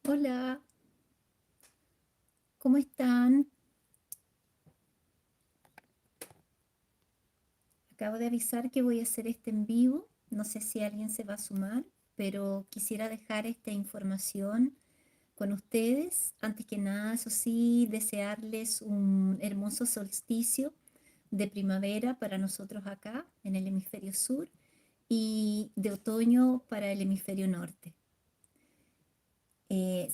Hola, ¿cómo están? Acabo de avisar que voy a hacer este en vivo. No sé si alguien se va a sumar, pero quisiera dejar esta información con ustedes. Antes que nada, eso sí, desearles un hermoso solsticio de primavera para nosotros acá en el hemisferio sur y de otoño para el hemisferio norte.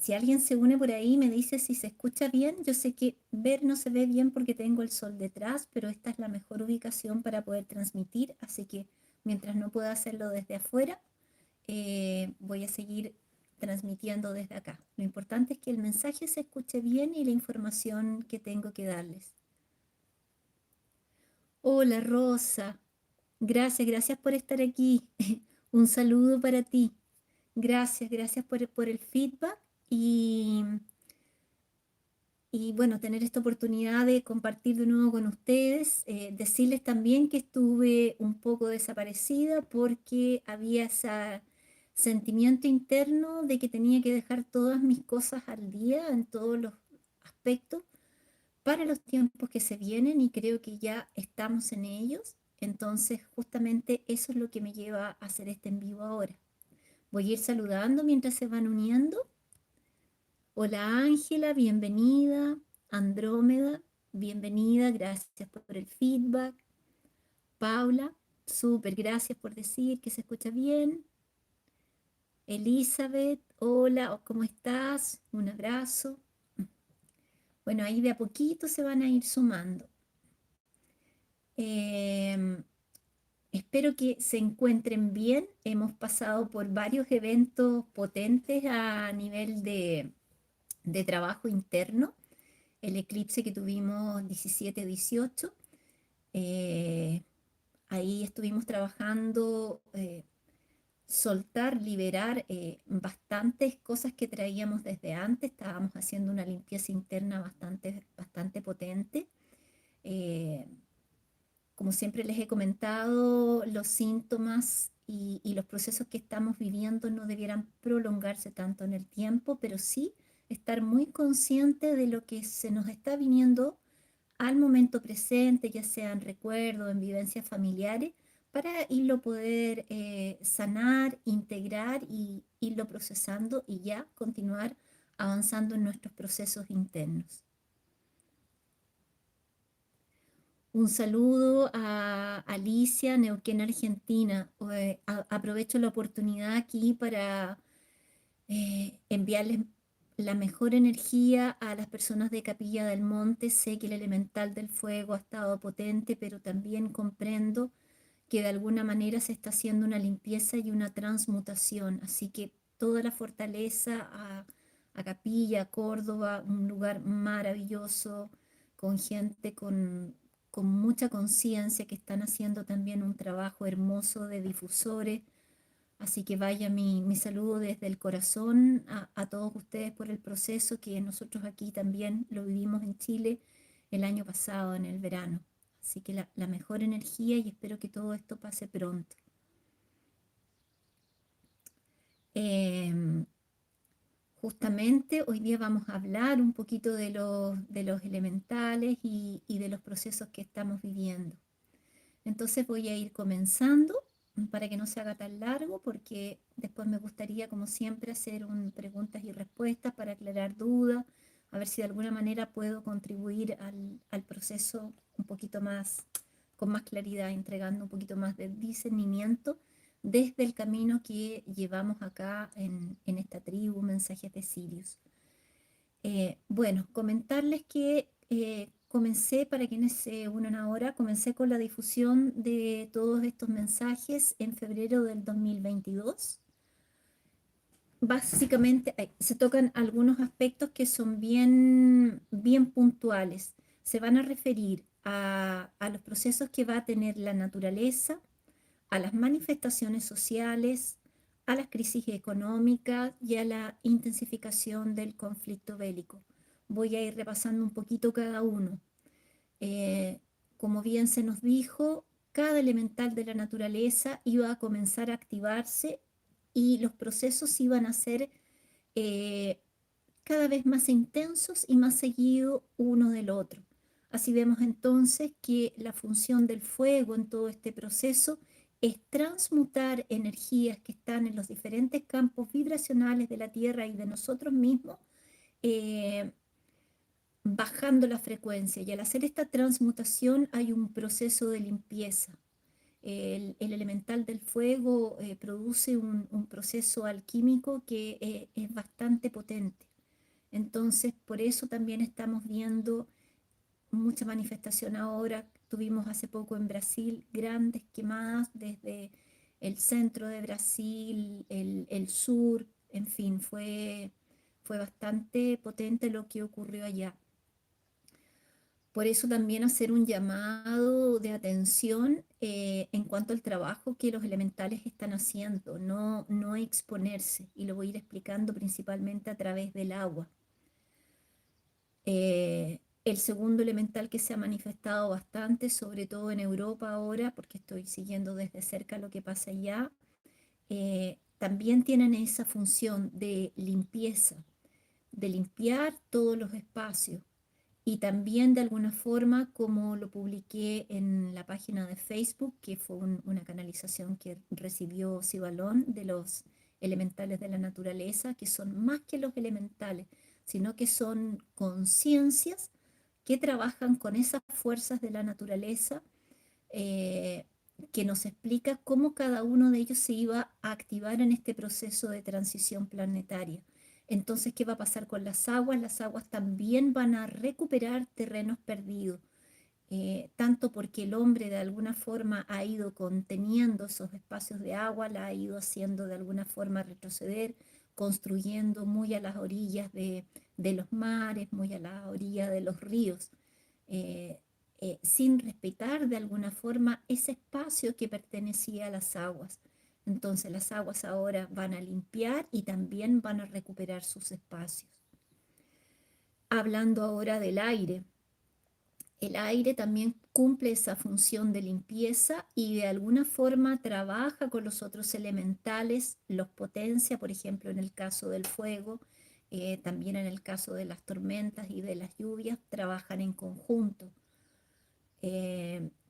Si alguien se une por ahí, me dice si se escucha bien. Yo sé que ver no se ve bien porque tengo el sol detrás, pero esta es la mejor ubicación para poder transmitir, así que mientras no pueda hacerlo desde afuera, voy a seguir transmitiendo desde acá. Lo importante es que el mensaje se escuche bien y la información que tengo que darles. Hola Rosa, gracias por estar aquí. Un saludo para ti. Gracias por el feedback y bueno, tener esta oportunidad de compartir de nuevo con ustedes, decirles también que estuve un poco desaparecida porque había ese sentimiento interno de que tenía que dejar todas mis cosas al día en todos los aspectos para los tiempos que se vienen y creo que ya estamos en ellos. Entonces, justamente eso es lo que me lleva a hacer este en vivo ahora. Voy a ir saludando mientras se van uniendo. Hola Ángela, bienvenida. Andrómeda, bienvenida. Gracias por el feedback. Paula, súper, gracias por decir que se escucha bien. Elizabeth, hola, ¿cómo estás? Un abrazo. Bueno, ahí de a poquito se van a ir sumando. Em, Espero que se encuentren bien. Hemos pasado por varios eventos potentes a nivel de trabajo interno. El eclipse que tuvimos 17-18. eh, Ahí estuvimos trabajando, soltar, liberar bastantes cosas que traíamos desde antes. Estábamos haciendo una limpieza interna bastante potente. Eh, Como siempre les he comentado, los síntomas y los procesos que estamos viviendo no debieran prolongarse tanto en el tiempo, pero sí estar muy consciente de lo que se nos está viniendo al momento presente, ya sea en recuerdos, en vivencias familiares, para irlo poder sanar, integrar y irlo procesando y ya continuar avanzando en nuestros procesos internos. Un saludo a Alicia, Neuquén, Argentina. Aprovecho la oportunidad aquí para enviarles la mejor energía a las personas de Capilla del Monte. Sé que el elemental del fuego ha estado potente, pero también comprendo que de alguna manera se está haciendo una limpieza y una transmutación. Así que toda la fortaleza a Capilla, a Córdoba, un lugar maravilloso, con gente con mucha conciencia que están haciendo también un trabajo hermoso de difusores. Así que vaya mi saludo desde el corazón a todos ustedes por el proceso que nosotros aquí también lo vivimos en Chile el año pasado, en el verano. Así que la mejor energía y espero que todo esto pase pronto. Em, Justamente hoy día vamos a hablar un poquito de los elementales y de los procesos que estamos viviendo. Entonces voy a ir comenzando para que no se haga tan largo, porque después me gustaría, como siempre, hacer preguntas y respuestas para aclarar dudas, a ver si de alguna manera puedo contribuir al proceso un poquito más, con más claridad, entregando un poquito más de discernimiento desde el camino que llevamos acá en esta tribu, Mensajes de Sirius. Bueno, comentarles que comencé, para quienes se unen ahora, comencé con la difusión de todos estos mensajes en febrero del 2022. Básicamente se tocan algunos aspectos que son bien puntuales. Se van a referir a los procesos que va a tener la naturaleza, a las manifestaciones sociales, a las crisis económicas y a la intensificación del conflicto bélico. Voy a ir repasando un poquito cada uno. Eh, como bien se nos dijo, cada elemental de la naturaleza iba a comenzar a activarse y los procesos iban a ser cada vez más intensos y más seguidos uno del otro. Así vemos entonces que la función del fuego en todo este proceso es transmutar energías que están en los diferentes campos vibracionales de la Tierra y de nosotros mismos, eh, bajando la frecuencia. Y al hacer esta transmutación hay un proceso de limpieza. El elemental del fuego produce un proceso alquímico que es bastante potente. Entonces, por eso también estamos viendo mucha manifestación ahora. Tuvimos hace poco en Brasil grandes quemadas desde el centro de Brasil, el sur, en fin, fue bastante potente lo que ocurrió allá. Por eso también hacer un llamado de atención en cuanto al trabajo que los elementales están haciendo, no exponerse, y lo voy a ir explicando principalmente a través del agua. El segundo elemental que se ha manifestado bastante, sobre todo en Europa ahora, porque estoy siguiendo desde cerca lo que pasa allá, también tienen esa función de limpieza, de limpiar todos los espacios. Y también de alguna forma, como lo publiqué en la página de Facebook, que fue una canalización que recibió Cibalón de los elementales de la naturaleza, que son más que los elementales, sino que son conciencias que trabajan con esas fuerzas de la naturaleza, eh, que nos explica cómo cada uno de ellos se iba a activar en este proceso de transición planetaria. Entonces, ¿qué va a pasar con las aguas? Las aguas también van a recuperar terrenos perdidos, tanto porque el hombre de alguna forma ha ido conteniendo esos espacios de agua, la ha ido haciendo de alguna forma retroceder, construyendo muy a las orillas de los mares, muy a la orilla de los ríos, eh, sin respetar de alguna forma ese espacio que pertenecía a las aguas. Entonces las aguas ahora van a limpiar y también van a recuperar sus espacios. Hablando ahora del aire, el aire también cumple esa función de limpieza y de alguna forma trabaja con los otros elementales, los potencia, por ejemplo, en el caso del fuego, también en el caso de las tormentas y de las lluvias, trabajan en conjunto.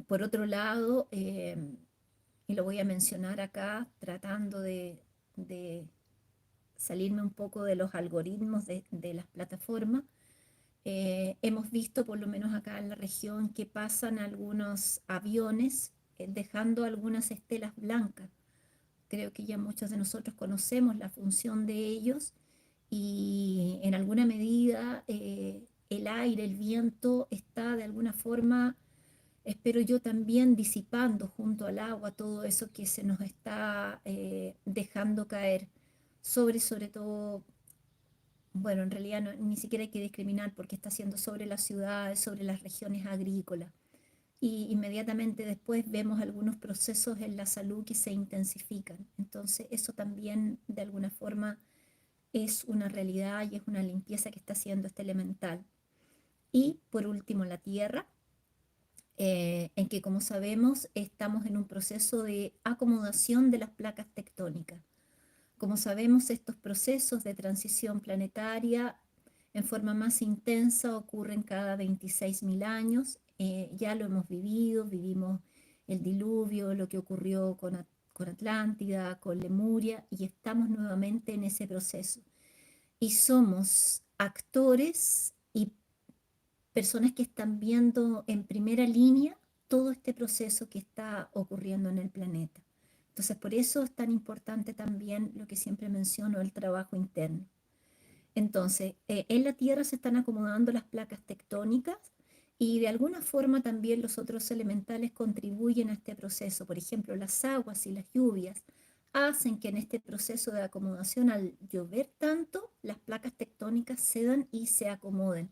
Por otro lado, y lo voy a mencionar acá, tratando de salirme un poco de los algoritmos de las plataformas, hemos visto, por lo menos acá en la región, que pasan algunos aviones dejando algunas estelas blancas. Creo que ya muchos de nosotros conocemos la función de ellos y en alguna medida el aire, el viento está de alguna forma, espero yo, también disipando junto al agua todo eso que se nos está dejando caer sobre todo. Bueno, en realidad ni siquiera hay que discriminar porque está haciendo sobre las ciudades, sobre las regiones agrícolas. Y inmediatamente después vemos algunos procesos en la salud que se intensifican. Entonces, eso también de alguna forma es una realidad y es una limpieza que está haciendo este elemental. Y por último, la tierra, en que, como sabemos, estamos en un proceso de acomodación de las placas tectónicas. Como sabemos, estos procesos de transición planetaria en forma más intensa ocurren cada 26.000 años. Ya lo hemos vivido, vivimos el diluvio, lo que ocurrió con Atlántida, con Lemuria, y estamos nuevamente en ese proceso. Y somos actores y personas que están viendo en primera línea todo este proceso que está ocurriendo en el planeta. Entonces, por eso es tan importante también lo que siempre menciono, el trabajo interno. Entonces, en la Tierra se están acomodando las placas tectónicas y de alguna forma también los otros elementales contribuyen a este proceso. Por ejemplo, las aguas y las lluvias hacen que en este proceso de acomodación, al llover tanto, las placas tectónicas cedan y se acomoden.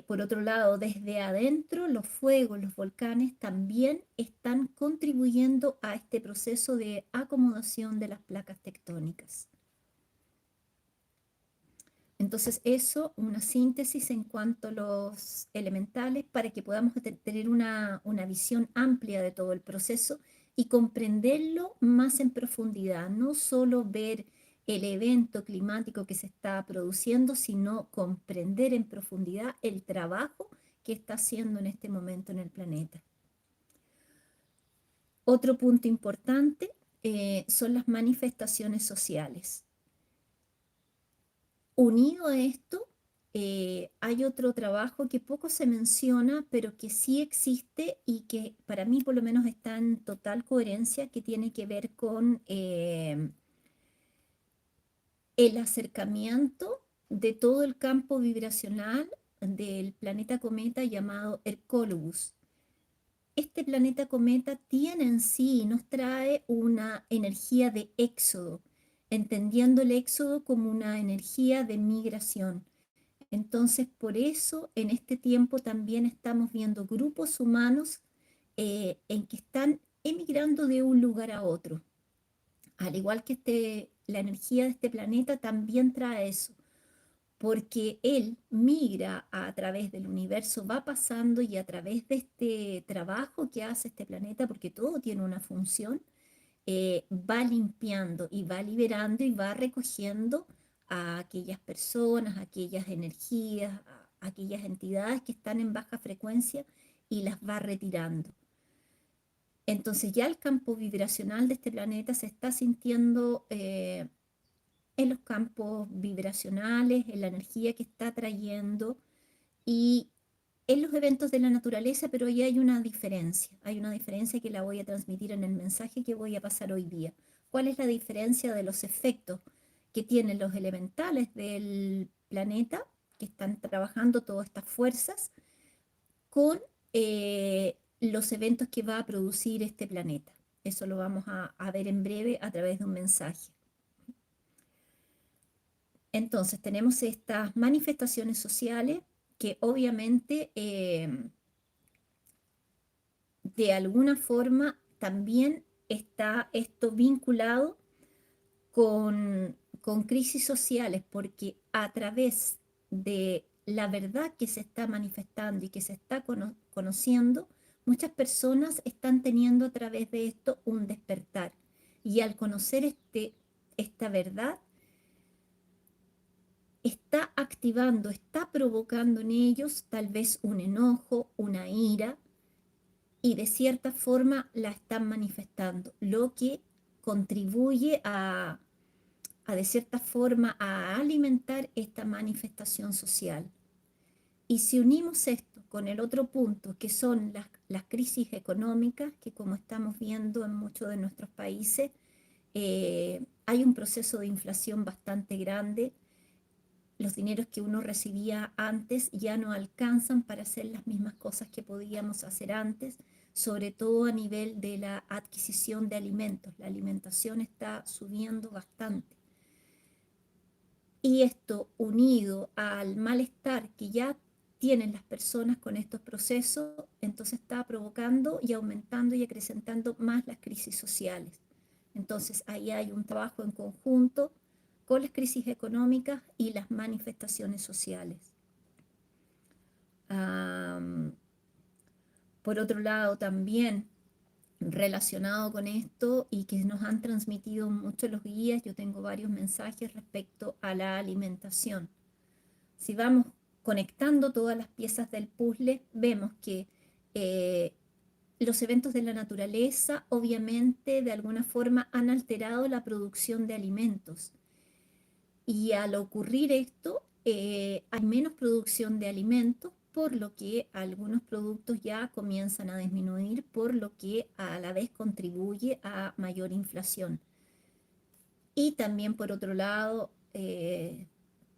Por otro lado, desde adentro, los fuegos, los volcanes también están contribuyendo a este proceso de acomodación de las placas tectónicas. Entonces, eso, una síntesis en cuanto a los elementales para que podamos tener una visión amplia de todo el proceso y comprenderlo más en profundidad, no solo ver el evento climático que se está produciendo, sino comprender en profundidad el trabajo que está haciendo en este momento en el planeta. Otro punto importante son las manifestaciones sociales. Unido a esto, hay otro trabajo que poco se menciona, pero que sí existe y que para mí por lo menos está en total coherencia, que tiene que ver con el acercamiento de todo el campo vibracional del planeta cometa llamado Hercólogos. Este planeta cometa tiene en sí y nos trae una energía de éxodo, entendiendo el éxodo como una energía de migración. Entonces, por eso en este tiempo también estamos viendo grupos humanos en que están emigrando de un lugar a otro. Al igual que la energía de este planeta también trae eso, porque él migra a través del universo, va pasando y a través de este trabajo que hace este planeta, porque todo tiene una función, va limpiando y va liberando y va recogiendo a aquellas personas, a aquellas energías, a aquellas entidades que están en baja frecuencia y las va retirando. Entonces ya el campo vibracional de este planeta se está sintiendo en los campos vibracionales, en la energía que está trayendo y en los eventos de la naturaleza, pero ahí hay una diferencia que la voy a transmitir en el mensaje que voy a pasar hoy día. ¿Cuál es la diferencia de los efectos que tienen los elementales del planeta, que están trabajando todas estas fuerzas, con los eventos que va a producir este planeta? Eso lo vamos a ver en breve a través de un mensaje. Entonces, tenemos estas manifestaciones sociales que obviamente de alguna forma también está esto vinculado con crisis sociales, porque a través de la verdad que se está manifestando y que se está conociendo, muchas personas están teniendo a través de esto un despertar. Y al conocer esta verdad, está activando, está provocando en ellos tal vez un enojo, una ira, y de cierta forma la están manifestando, lo que contribuye a de cierta forma a alimentar esta manifestación social. Y si unimos esto con el otro punto, que son las crisis económicas, que como estamos viendo en muchos de nuestros países, hay un proceso de inflación bastante grande. Los dineros que uno recibía antes ya no alcanzan para hacer las mismas cosas que podíamos hacer antes, sobre todo a nivel de la adquisición de alimentos. La alimentación está subiendo bastante. Y esto unido al malestar que ya tienen las personas con estos procesos, entonces está provocando y aumentando y acrecentando más las crisis sociales. Entonces ahí hay un trabajo en conjunto con las crisis económicas y las manifestaciones sociales. Por otro lado, también relacionado con esto y que nos han transmitido muchos los guías, yo tengo varios mensajes respecto a la alimentación. Si vamos conectando todas las piezas del puzzle, vemos que eh, los eventos de la naturaleza obviamente de alguna forma han alterado la producción de alimentos. Y al ocurrir esto, hay menos producción de alimentos, por lo que algunos productos ya comienzan a disminuir, por lo que a la vez contribuye a mayor inflación. Y también por otro lado,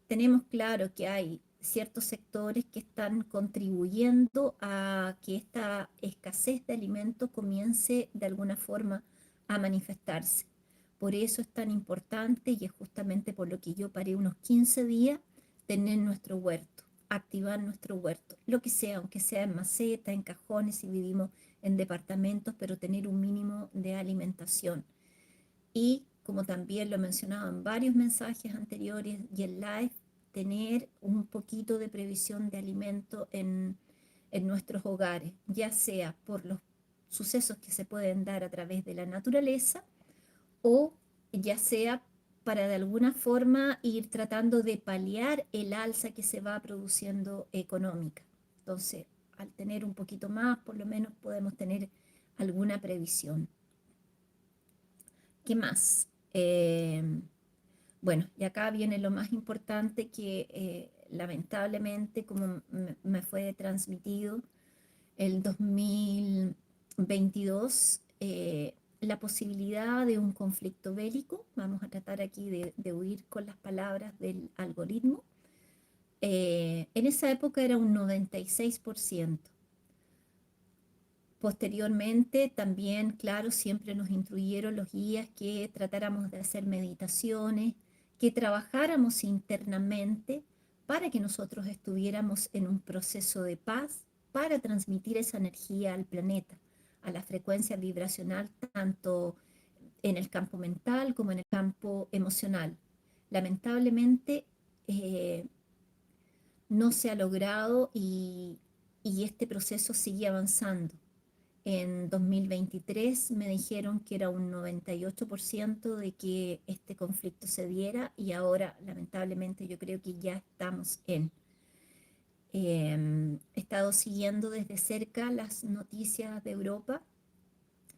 tenemos claro que hay ciertos sectores que están contribuyendo a que esta escasez de alimentos comience de alguna forma a manifestarse. Por eso es tan importante y es justamente por lo que yo paré unos 15 días tener nuestro huerto, activar nuestro huerto, lo que sea, aunque sea en maceta, en cajones, si vivimos en departamentos, pero tener un mínimo de alimentación. Y como también lo he mencionado en varios mensajes anteriores y en live, tener un poquito de previsión de alimento en nuestros hogares, ya sea por los sucesos que se pueden dar a través de la naturaleza o ya sea para de alguna forma ir tratando de paliar el alza que se va produciendo económica. Entonces, al tener un poquito más, por lo menos podemos tener alguna previsión. ¿Qué más? Bueno, y acá viene lo más importante que lamentablemente, como me fue transmitido, el 2022, la posibilidad de un conflicto bélico. Vamos a tratar aquí de huir con las palabras del algoritmo. En esa época era un 96%. Posteriormente, también, claro, siempre nos instruyeron los guías que tratáramos de hacer meditaciones, que trabajáramos internamente para que nosotros estuviéramos en un proceso de paz, para transmitir esa energía al planeta, a la frecuencia vibracional, tanto en el campo mental como en el campo emocional. Lamentablemente, eh, no se ha logrado y este proceso sigue avanzando. En 2023 me dijeron que era un 98% de que este conflicto se diera y ahora lamentablemente yo creo que ya estamos en. He estado siguiendo desde cerca las noticias de Europa,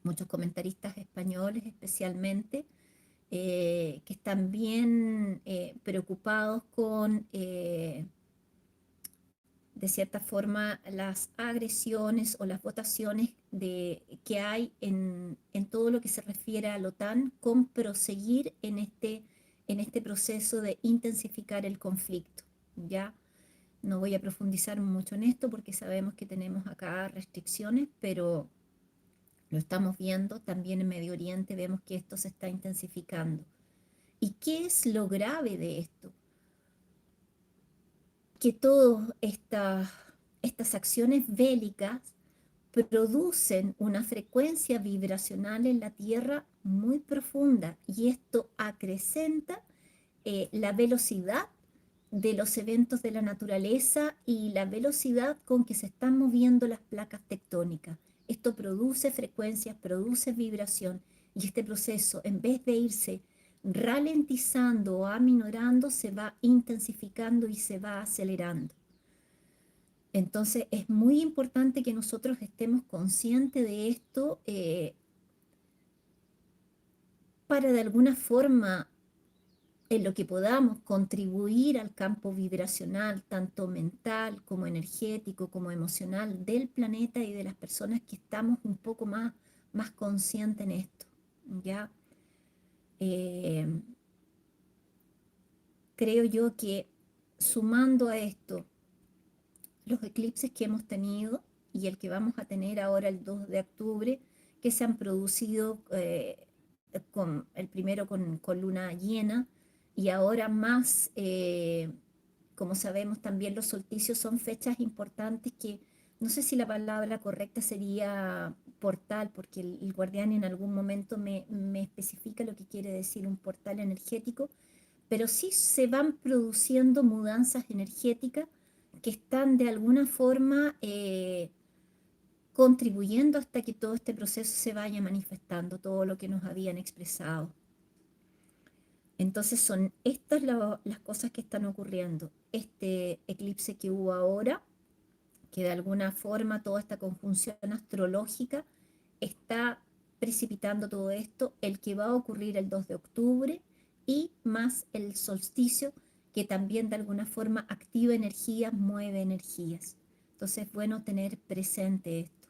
muchos comentaristas españoles especialmente, que están bien preocupados con de cierta forma las agresiones o las votaciones que hay en todo lo que se refiere a la OTAN con proseguir en este proceso de intensificar el conflicto. Ya no voy a profundizar mucho en esto porque sabemos que tenemos acá restricciones, pero lo estamos viendo también en Medio Oriente, vemos que esto se está intensificando. ¿Y qué es lo grave de esto? Que todas estas acciones bélicas producen una frecuencia vibracional en la Tierra muy profunda y esto acrecenta la velocidad de los eventos de la naturaleza y la velocidad con que se están moviendo las placas tectónicas. Esto produce frecuencias, produce vibración y este proceso, en vez de irse ralentizando o aminorando, se va intensificando y se va acelerando. Entonces es muy importante que nosotros estemos conscientes de esto para de alguna forma, en lo que podamos, contribuir al campo vibracional, tanto mental como energético, como emocional del planeta y de las personas que estamos un poco más conscientes en esto. ¿Ya? Eh, Creo yo que sumando a esto los eclipses que hemos tenido y el que vamos a tener ahora el 2 de octubre, que se han producido con el primero con luna llena y ahora más, como sabemos también los solsticios son fechas importantes que no sé si la palabra correcta sería portal, porque el guardián en algún momento me especifica lo que quiere decir un portal energético, pero sí se van produciendo mudanzas energéticas que están de alguna forma contribuyendo hasta que todo este proceso se vaya manifestando, todo lo que nos habían expresado. Entonces son estas las cosas que están ocurriendo. Este eclipse que hubo ahora, que de alguna forma toda esta conjunción astrológica está precipitando todo esto, el que va a ocurrir el 2 de octubre y más el solsticio que también de alguna forma activa energías, mueve energías. Entonces es bueno tener presente esto.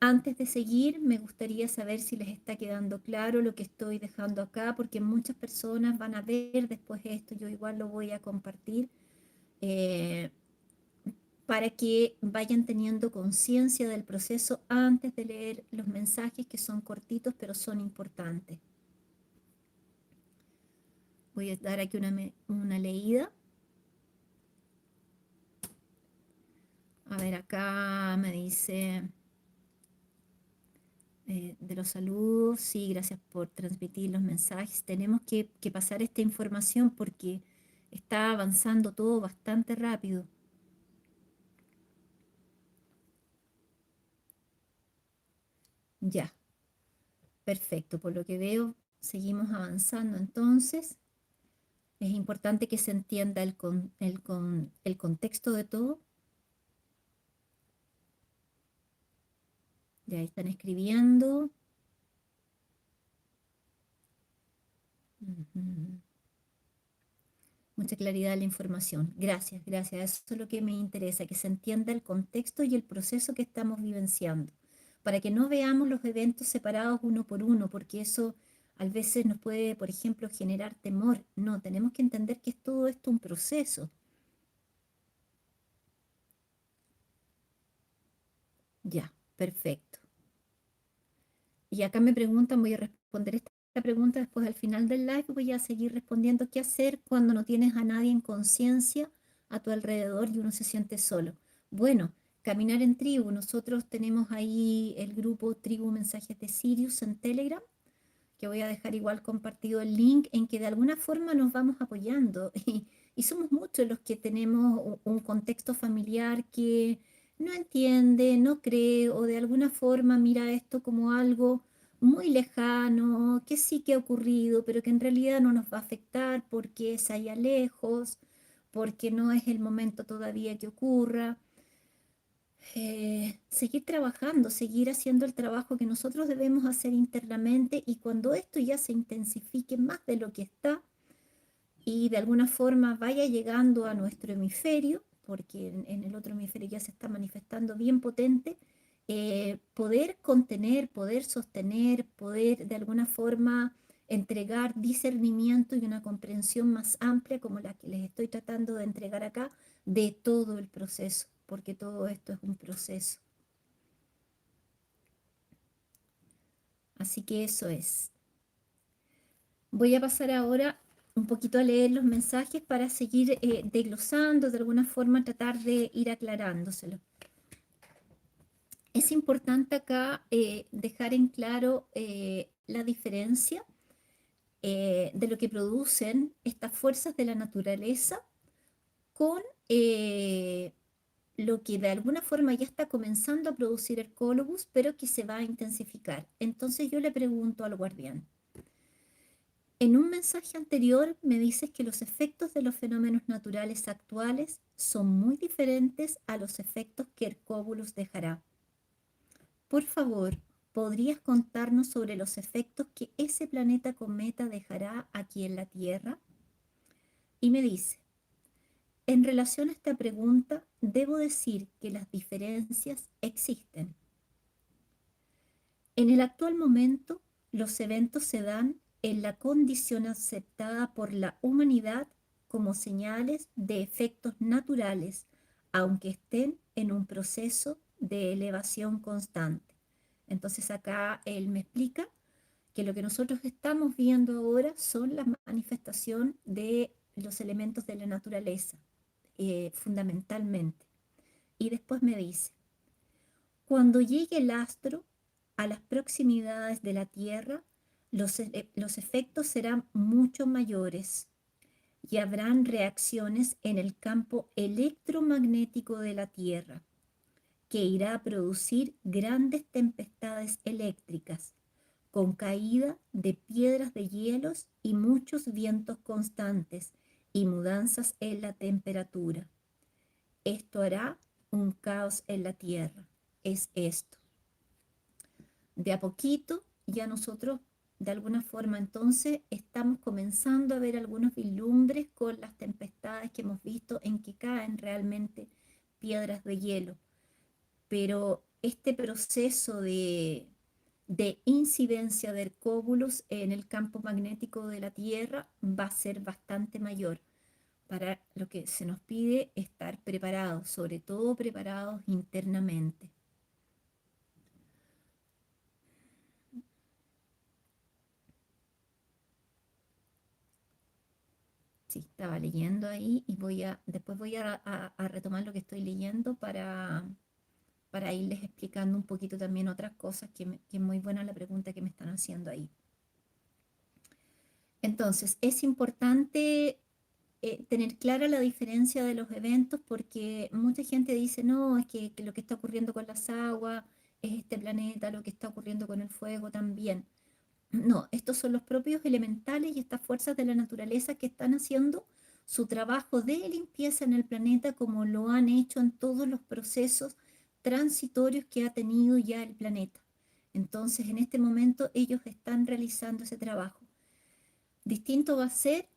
Antes de seguir, me gustaría saber si les está quedando claro lo que estoy dejando acá, porque muchas personas van a ver después esto, yo igual lo voy a compartir. Eh, para que vayan teniendo conciencia del proceso antes de leer los mensajes que son cortitos pero son importantes. Voy a dar aquí una leída. A ver, acá me dice de los saludos, sí, gracias por transmitir los mensajes. Tenemos que pasar esta información porque está avanzando todo bastante rápido. Ya, perfecto, por lo que veo Seguimos avanzando entonces. Es importante que se entienda el contexto de todo. De ahí están escribiendo. Ujú. Mucha claridad en la información. Gracias, gracias. Eso es lo que me interesa, que se entienda el contexto y el proceso que estamos vivenciando, para que no veamos los eventos separados uno por uno, porque eso a veces nos puede, por ejemplo, generar temor. No, tenemos que entender que es todo esto un proceso. Ya, perfecto. Y acá me preguntan, voy a responder esta pregunta después al final del live, voy a seguir respondiendo qué hacer cuando no tienes a nadie en conciencia a tu alrededor y uno se siente solo. Bueno, caminar en tribu. Nosotros tenemos ahí el grupo Tribu Mensajes de Sirius en Telegram, que voy a dejar igual compartido el link, en que de alguna forma nos vamos apoyando y somos muchos los que tenemos un contexto familiar que no entiende, no cree o de alguna forma mira esto como algo muy lejano, que sí que ha ocurrido, pero que en realidad no nos va a afectar porque es allá lejos, porque no es el momento todavía que ocurra. Seguir trabajando, seguir haciendo el trabajo que nosotros debemos hacer internamente, y cuando esto ya se intensifique más de lo que está y de alguna forma vaya llegando a nuestro hemisferio, porque en el otro hemisferio ya se está manifestando bien potente, poder contener, poder sostener, poder de alguna forma entregar discernimiento y una comprensión más amplia como la que les estoy tratando de entregar acá, de todo el proceso, porque todo esto es un proceso. Así que eso es. Voy a pasar ahora un poquito a leer los mensajes para seguir desglosando, de alguna forma tratar de ir aclarándoselo. Es importante acá dejar en claro la diferencia de lo que producen estas fuerzas de la naturaleza con lo que de alguna forma ya está comenzando a producir el colobus, pero que se va a intensificar. Entonces yo le pregunto al guardián. En un mensaje anterior me dices que los efectos de los fenómenos naturales actuales son muy diferentes a los efectos que Hercóbulos dejará. Por favor, ¿podrías contarnos sobre los efectos que ese planeta cometa dejará aquí en la Tierra? Y me dice, en relación a esta pregunta, debo decir que las diferencias existen. En el actual momento, los eventos se dan en la condición aceptada por la humanidad como señales de efectos naturales, aunque estén en un proceso de elevación constante. Entonces acá él me explica que lo que nosotros estamos viendo ahora son la manifestación de los elementos de la naturaleza, fundamentalmente. Y después me dice, cuando llegue el astro a las proximidades de la Tierra, los efectos serán mucho mayores y habrán reacciones en el campo electromagnético de la Tierra, que irá a producir grandes tempestades eléctricas, con caída de piedras de hielos y muchos vientos constantes y mudanzas en la temperatura. Esto hará un caos en la Tierra. Es esto. De a poquito ya nosotros de alguna forma entonces estamos comenzando a ver algunos vislumbres con las tempestades que hemos visto en que caen realmente piedras de hielo. Pero este proceso de incidencia de Hercóbulos en el campo magnético de la Tierra va a ser bastante mayor. Para lo que se nos pide estar preparados, sobre todo preparados internamente. Sí, estaba leyendo ahí y después voy a retomar lo que estoy leyendo para irles explicando un poquito también otras cosas que es muy buena la pregunta que me están haciendo ahí. Entonces, es importante tener clara la diferencia de los eventos, porque mucha gente dice, no, es que lo que está ocurriendo con las aguas es este planeta, lo que está ocurriendo con el fuego también. No, estos son los propios elementales y estas fuerzas de la naturaleza que están haciendo su trabajo de limpieza en el planeta como lo han hecho en todos los procesos transitorios que ha tenido ya el planeta. Entonces, en este momento ellos están realizando ese trabajo. Distinto va a ser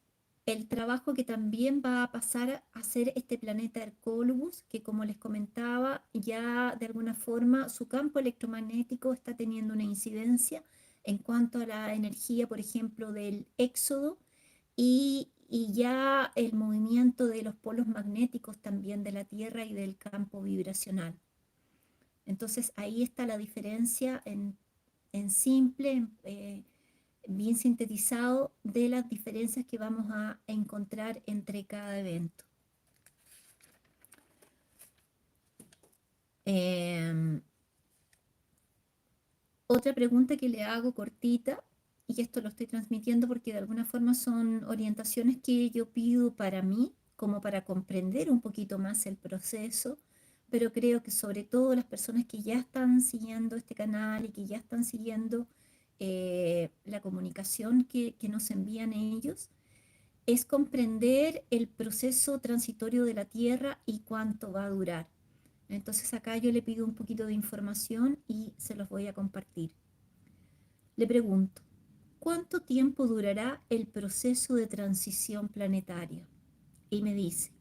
el trabajo que también va a pasar a ser este planeta Hercólubus, que como les comentaba, ya de alguna forma su campo electromagnético está teniendo una incidencia en cuanto a la energía, por ejemplo, del éxodo y ya el movimiento de los polos magnéticos también de la Tierra y del campo vibracional. Entonces ahí está la diferencia en simple, bien sintetizado, de las diferencias que vamos a encontrar entre cada evento. Eh, Otra pregunta que le hago cortita, y esto lo estoy transmitiendo porque de alguna forma son orientaciones que yo pido para mí, como para comprender un poquito más el proceso, pero creo que sobre todo las personas que ya están siguiendo este canal y que ya están siguiendo la comunicación que nos envían ellos, es comprender el proceso transitorio de la Tierra y cuánto va a durar. Entonces acá yo le pido un poquito de información y se los voy a compartir. Le pregunto, ¿cuánto tiempo durará el proceso de transición planetaria? Y me dice,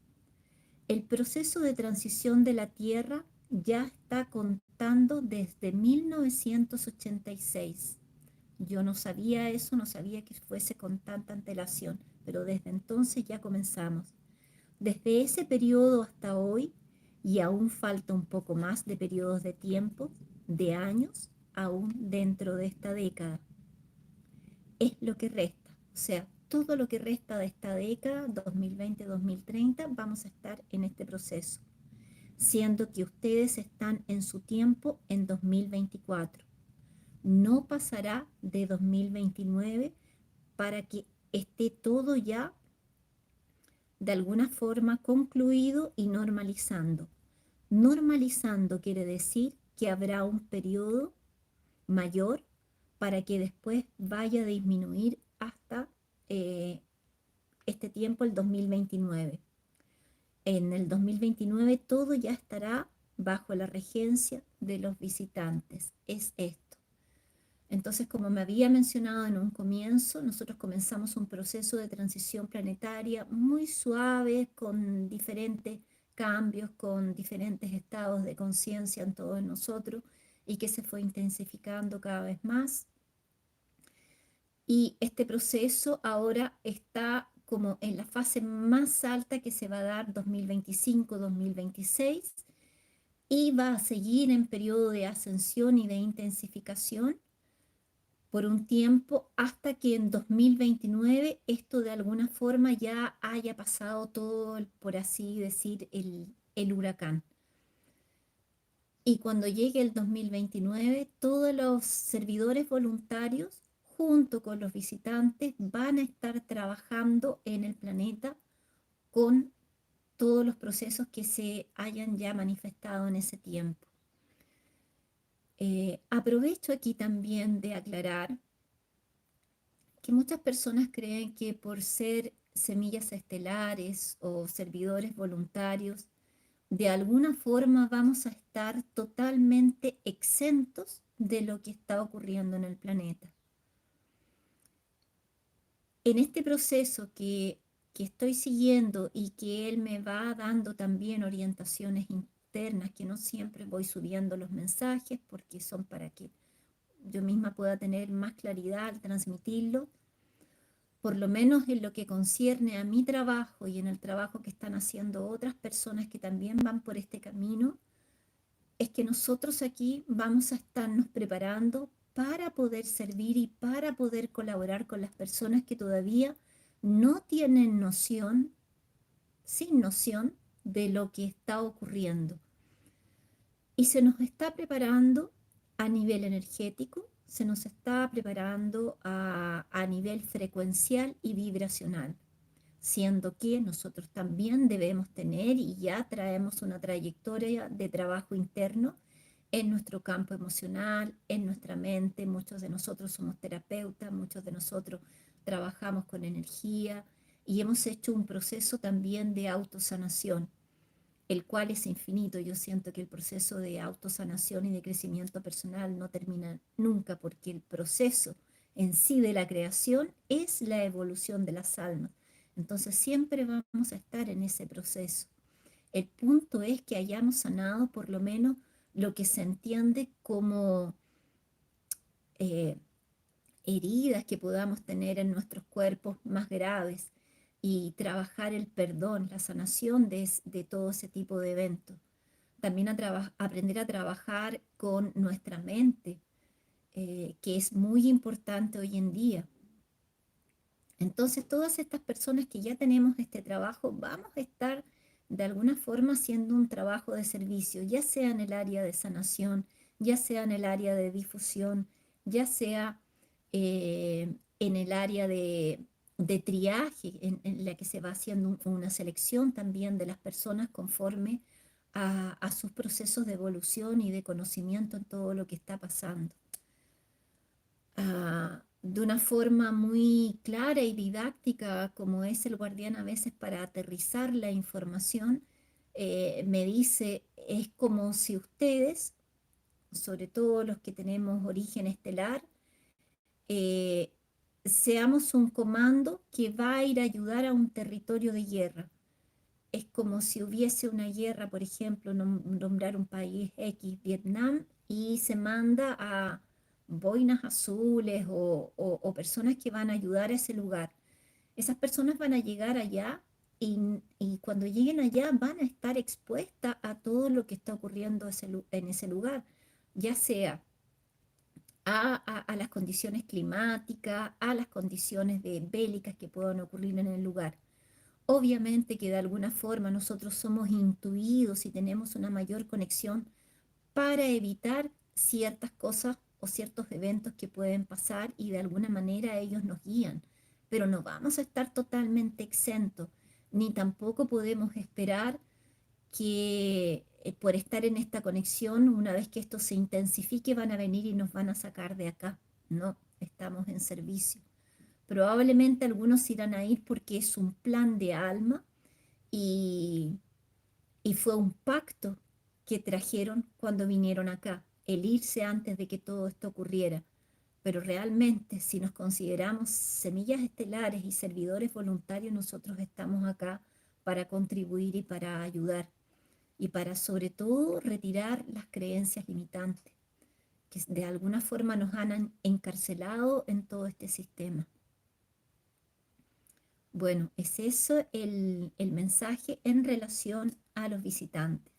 el proceso de transición de la Tierra ya está contando desde 1986. Yo no sabía eso, no sabía que fuese con tanta antelación, pero desde entonces ya comenzamos. Desde ese periodo hasta hoy, y aún falta un poco más de periodos de tiempo, de años, aún dentro de esta década, es lo que resta. O sea, todo lo que resta de esta década, 2020-2030, vamos a estar en este proceso, siendo que ustedes están en su tiempo en 2024. No pasará de 2029 para que esté todo ya de alguna forma concluido y normalizando. Normalizando quiere decir que habrá un periodo mayor para que después vaya a disminuir hasta eh, este tiempo, el 2029. En el 2029 todo ya estará bajo la regencia de los visitantes. Es esto. Entonces, como me había mencionado en un comienzo, nosotros comenzamos un proceso de transición planetaria muy suave, con diferentes cambios, con diferentes estados de conciencia en todos nosotros y que se fue intensificando cada vez más. Y este proceso ahora está como en la fase más alta que se va a dar 2025-2026 y va a seguir en periodo de ascensión y de intensificación por un tiempo hasta que en 2029 esto de alguna forma ya haya pasado todo, por así decir, el huracán. Y cuando llegue el 2029, todos los servidores voluntarios, junto con los visitantes, van a estar trabajando en el planeta con todos los procesos que se hayan ya manifestado en ese tiempo. Aprovecho aquí también de aclarar que muchas personas creen que por ser semillas estelares o servidores voluntarios, de alguna forma vamos a estar totalmente exentos de lo que está ocurriendo en el planeta. En este proceso que estoy siguiendo y que él me va dando también orientaciones internas, que no siempre voy subiendo los mensajes porque son para que yo misma pueda tener más claridad al transmitirlo, por lo menos en lo que concierne a mi trabajo y en el trabajo que están haciendo otras personas que también van por este camino, es que nosotros aquí vamos a estarnos preparando para poder servir y para poder colaborar con las personas que todavía no tienen noción, sin noción de lo que está ocurriendo. Y se nos está preparando a nivel energético, se nos está preparando a nivel frecuencial y vibracional, siendo que nosotros también debemos tener y ya traemos una trayectoria de trabajo interno en nuestro campo emocional, en nuestra mente. Muchos de nosotros somos terapeutas, muchos de nosotros trabajamos con energía y hemos hecho un proceso también de autosanación, el cual es infinito. Yo siento que el proceso de autosanación y de crecimiento personal no termina nunca, porque el proceso en sí de la creación es la evolución de las almas. Entonces siempre vamos a estar en ese proceso. El punto es que hayamos sanado por lo menos lo que se entiende como eh, heridas que podamos tener en nuestros cuerpos más graves, y trabajar el perdón, la sanación de todo ese tipo de eventos. También aprender a trabajar con nuestra mente, que es muy importante hoy en día. Entonces, todas estas personas que ya tenemos este trabajo, vamos a estar de alguna forma haciendo un trabajo de servicio, ya sea en el área de sanación, ya sea en el área de difusión, ya sea en el área de triaje, en la que se va haciendo una selección también de las personas conforme a sus procesos de evolución y de conocimiento en todo lo que está pasando. De una forma muy clara y didáctica, como es el guardián a veces para aterrizar la información, me dice, es como si ustedes, sobre todo los que tenemos origen estelar, eh, seamos un comando que va a ir a ayudar a un territorio de guerra. Es como si hubiese una guerra, por ejemplo, nombrar un país X, Vietnam, y se manda a boinas azules o personas que van a ayudar a ese lugar. Esas personas van a llegar allá y cuando lleguen allá van a estar expuestas a todo lo que está ocurriendo en ese lugar, ya sea a las condiciones climáticas, a las condiciones bélicas que puedan ocurrir en el lugar. Obviamente que de alguna forma nosotros somos intuidos y tenemos una mayor conexión para evitar ciertas cosas o ciertos eventos que pueden pasar, y de alguna manera ellos nos guían, pero no vamos a estar totalmente exentos, ni tampoco podemos esperar que por estar en esta conexión, una vez que esto se intensifique, van a venir y nos van a sacar de acá. No, estamos en servicio. Probablemente algunos irán a ir porque es un plan de alma, y, y fue un pacto que trajeron cuando vinieron acá, el irse antes de que todo esto ocurriera. Pero realmente, si nos consideramos semillas estelares y servidores voluntarios, nosotros estamos acá para contribuir y para ayudar, y para sobre todo retirar las creencias limitantes que de alguna forma nos han encarcelado en todo este sistema. Bueno, es eso el mensaje en relación a los visitantes.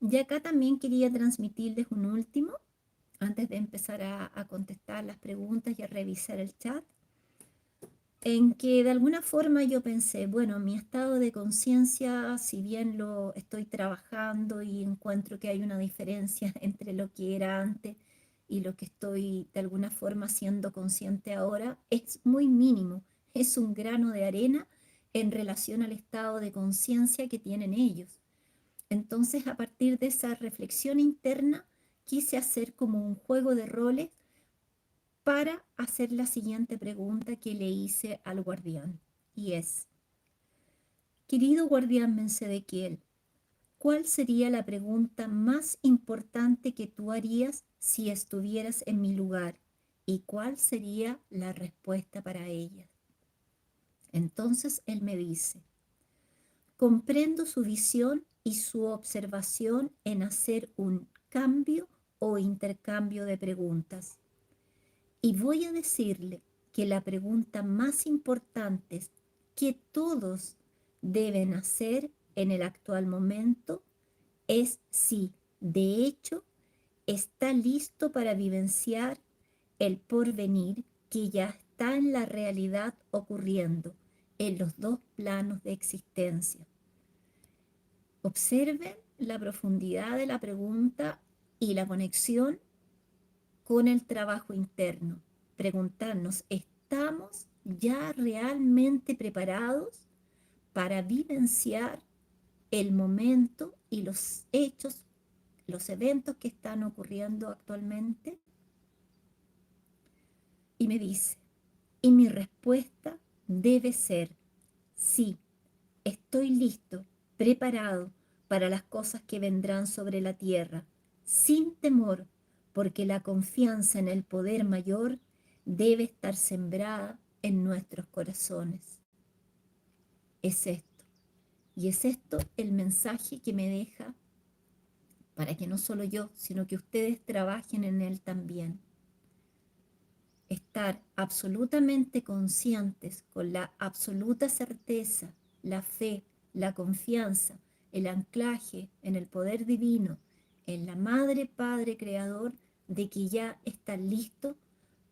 Y acá también quería transmitirles un último, antes de empezar a contestar las preguntas y a revisar el chat, en que de alguna forma yo pensé, bueno, mi estado de conciencia, si bien lo estoy trabajando y encuentro que hay una diferencia entre lo que era antes y lo que estoy de alguna forma siendo consciente ahora, es muy mínimo, es un grano de arena en relación al estado de conciencia que tienen ellos. Entonces, a partir de esa reflexión interna, quise hacer como un juego de roles para hacer la siguiente pregunta que le hice al guardián, y es: querido guardián Mensedequiel, ¿cuál sería la pregunta más importante que tú harías si estuvieras en mi lugar? ¿Y cuál sería la respuesta para ella? Entonces él me dice: comprendo su visión y su observación en hacer un cambio o intercambio de preguntas. Y voy a decirle que la pregunta más importante que todos deben hacer en el actual momento es si, de hecho, está listo para vivenciar el porvenir que ya está en la realidad ocurriendo en los dos planos de existencia. Observen la profundidad de la pregunta y la conexión con el trabajo interno. Preguntarnos, ¿estamos ya realmente preparados para vivenciar el momento y los hechos, los eventos que están ocurriendo actualmente y me dice, y mi respuesta debe ser, sí, estoy listo, preparado para las cosas que vendrán sobre la tierra, sin temor, porque la confianza en el poder mayor debe estar sembrada en nuestros corazones. Es esto. Y es esto el mensaje que me deja para que no solo yo, sino que ustedes trabajen en él también. Estar absolutamente conscientes, con la absoluta certeza, la fe, la confianza, el anclaje en el poder divino, en la Madre, Padre, Creador, de que ya están listos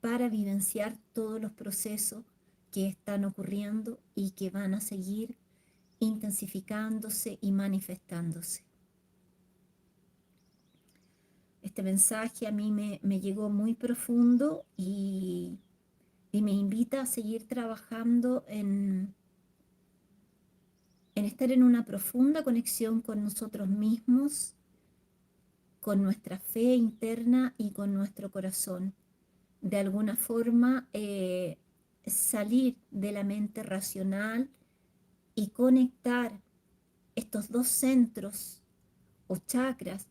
para vivenciar todos los procesos que están ocurriendo y que van a seguir intensificándose y manifestándose. Este mensaje a mí me llegó muy profundo y me invita a seguir trabajando en estar en una profunda conexión con nosotros mismos, con nuestra fe interna y con nuestro corazón. De alguna forma, salir de la mente racional y conectar estos dos centros o chakras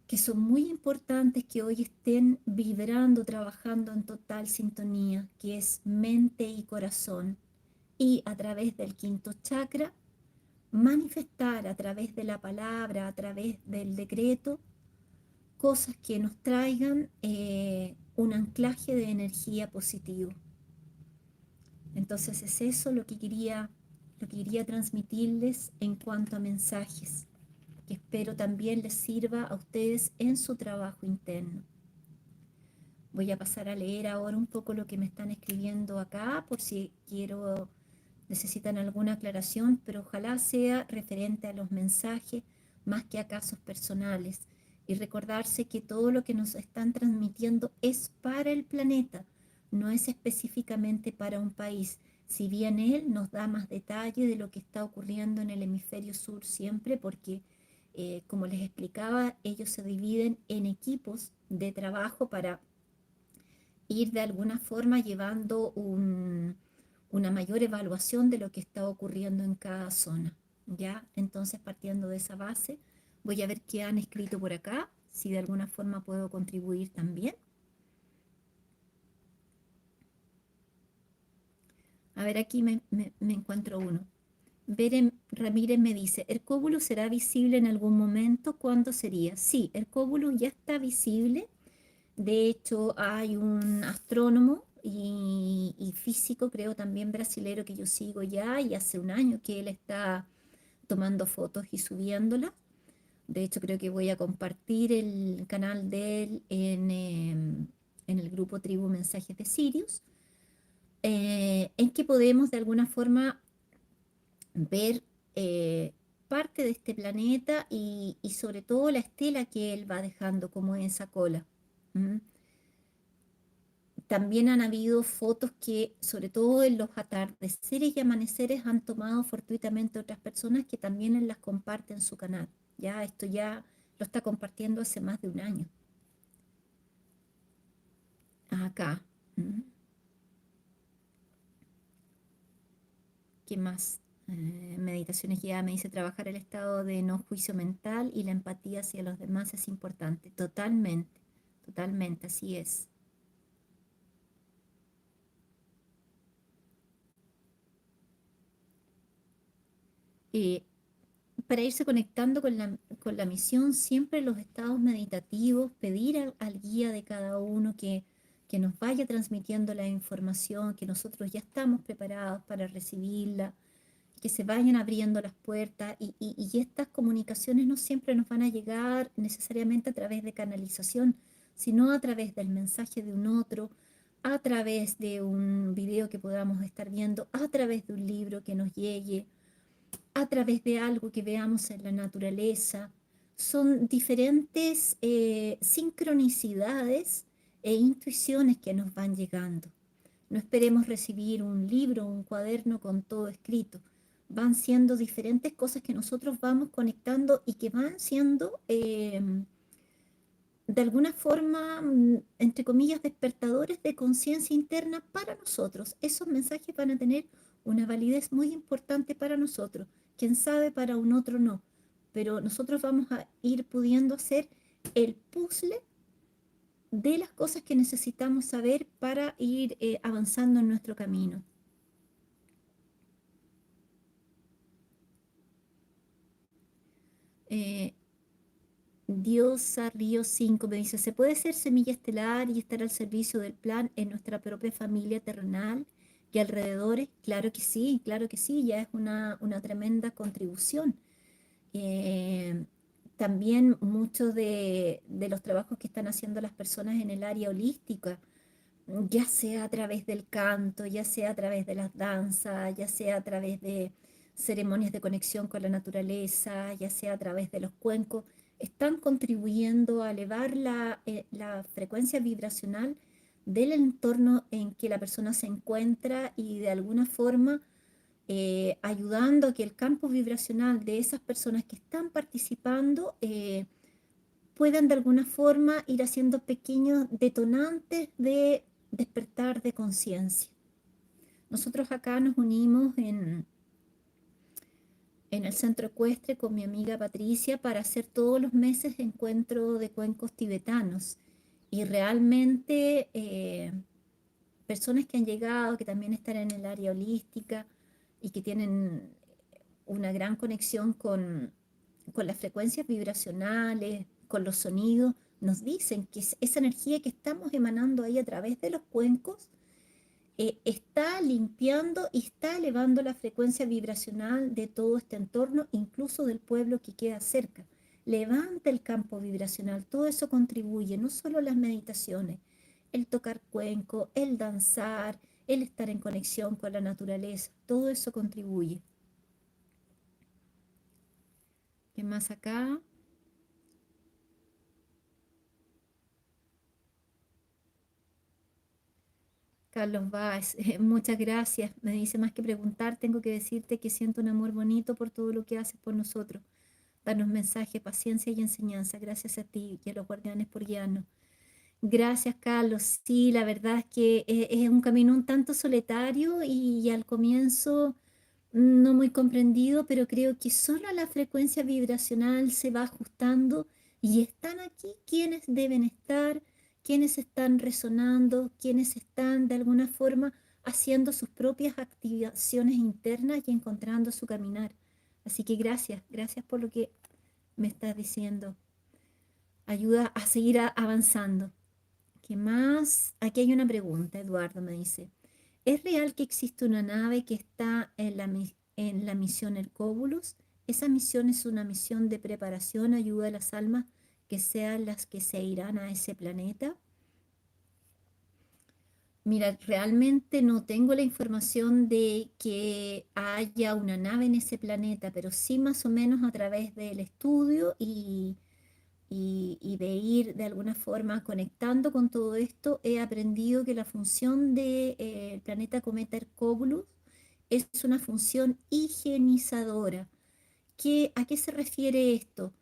que son muy importantes que hoy estén vibrando, trabajando en total sintonía, que es mente y corazón. Y a través del quinto chakra, manifestar a través de la palabra, a través del decreto, cosas que nos traigan un anclaje de energía positivo. Entonces es eso lo que quería transmitirles en cuanto a mensajes, que espero también les sirva a ustedes en su trabajo interno. Voy a pasar a leer ahora un poco lo que me están escribiendo acá, por si necesitan alguna aclaración, pero ojalá sea referente a los mensajes más que a casos personales. Y recordarse que todo lo que nos están transmitiendo es para el planeta, no es específicamente para un país. Si bien él nos da más detalle de lo que está ocurriendo en el hemisferio sur siempre, porque como les explicaba, ellos se dividen en equipos de trabajo para ir de alguna forma llevando una mayor evaluación de lo que está ocurriendo en cada zona. ¿Ya? Entonces, partiendo de esa base, voy a ver qué han escrito por acá, si de alguna forma puedo contribuir también. A ver, aquí me encuentro uno. Beren Ramírez me dice, ¿el cóbulo será visible en algún momento? ¿Cuándo sería? Sí, el cóbulo ya está visible. De hecho, hay un astrónomo y físico, creo también brasilero, que yo sigo ya, y hace un año que él está tomando fotos y subiéndolas. De hecho, creo que voy a compartir el canal de él en el grupo Tribu Mensajes de Sirius, en que podemos de alguna forma ver parte de este planeta y sobre todo la estela que él va dejando como esa cola. ¿Mm? También han habido fotos que, sobre todo en los atardeceres y amaneceres, han tomado fortuitamente otras personas que también las comparten en su canal. Ya esto ya lo está compartiendo hace más de un año. Acá. ¿Mm? ¿Qué más? Meditaciones guiadas me dice trabajar el estado de no juicio mental y la empatía hacia los demás es importante. Totalmente, totalmente, así es. Eh, para irse conectando con la misión, siempre los estados meditativos, pedir al guía de cada uno que nos vaya transmitiendo la información, que nosotros ya estamos preparados para recibirla, que se vayan abriendo las puertas y estas comunicaciones no siempre nos van a llegar necesariamente a través de canalización, sino a través del mensaje de un otro, a través de un video que podamos estar viendo, a través de un libro que nos llegue, a través de algo que veamos en la naturaleza. Son diferentes sincronicidades e intuiciones que nos van llegando. No esperemos recibir un libro, un cuaderno con todo escrito. van siendo diferentes cosas que nosotros vamos conectando y que van siendo de alguna forma, entre comillas, despertadores de conciencia interna para nosotros. Esos mensajes van a tener una validez muy importante para nosotros. Quién sabe, para un otro no. Pero nosotros vamos a ir pudiendo hacer el puzzle de las cosas que necesitamos saber para ir avanzando en nuestro camino. Eh, Diosa Río 5 me dice, ¿se puede ser semilla estelar y estar al servicio del plan en nuestra propia familia terrenal y alrededores? Claro que sí, ya es una tremenda contribución. Eh, También muchos de los trabajos que están haciendo las personas en el área holística, ya sea a través del canto, ya sea a través de las danzas, ya sea a través de ceremonias de conexión con la naturaleza, ya sea a través de los cuencos, están contribuyendo a elevar la frecuencia vibracional del entorno en que la persona se encuentra y de alguna forma ayudando a que el campo vibracional de esas personas que están participando puedan de alguna forma ir haciendo pequeños detonantes de despertar de conciencia. Nosotros acá nos unimos en el centro ecuestre con mi amiga Patricia para hacer todos los meses encuentro de cuencos tibetanos. Y realmente personas que han llegado, que también están en el área holística y que tienen una gran conexión con las frecuencias vibracionales, con los sonidos, nos dicen que esa energía que estamos emanando ahí a través de los cuencos está limpiando y está elevando la frecuencia vibracional de todo este entorno, incluso del pueblo que queda cerca. Levanta el campo vibracional, todo eso contribuye, no solo las meditaciones, el tocar cuenco, el danzar, el estar en conexión con la naturaleza, todo eso contribuye. ¿Qué más acá? Carlos Vaz, muchas gracias. Me dice, más que preguntar, tengo que decirte que siento un amor bonito por todo lo que haces por nosotros. Danos mensaje, paciencia y enseñanza. Gracias a ti y a los guardianes por guiarnos. Gracias, Carlos. Sí, la verdad es que es un camino un tanto solitario y al comienzo no muy comprendido, pero creo que solo la frecuencia vibracional se va ajustando y están aquí quienes deben estar, quienes están resonando, quienes están de alguna forma haciendo sus propias activaciones internas y encontrando su caminar. Así que gracias, gracias por lo que me estás diciendo. Ayuda a seguir avanzando. ¿Qué más? Aquí hay una pregunta, Eduardo me dice. ¿Es real que existe una nave que está en la misión Hercóbulos? Esa misión es una misión de preparación, ayuda a las almas que sean las que se irán a ese planeta. Mira, realmente no tengo la información de que haya una nave en ese planeta, pero sí más o menos a través del estudio y de ir de alguna forma conectando con todo esto, he aprendido que la función del planeta cometa Hercóbulos es una función higienizadora. ¿A qué se refiere esto?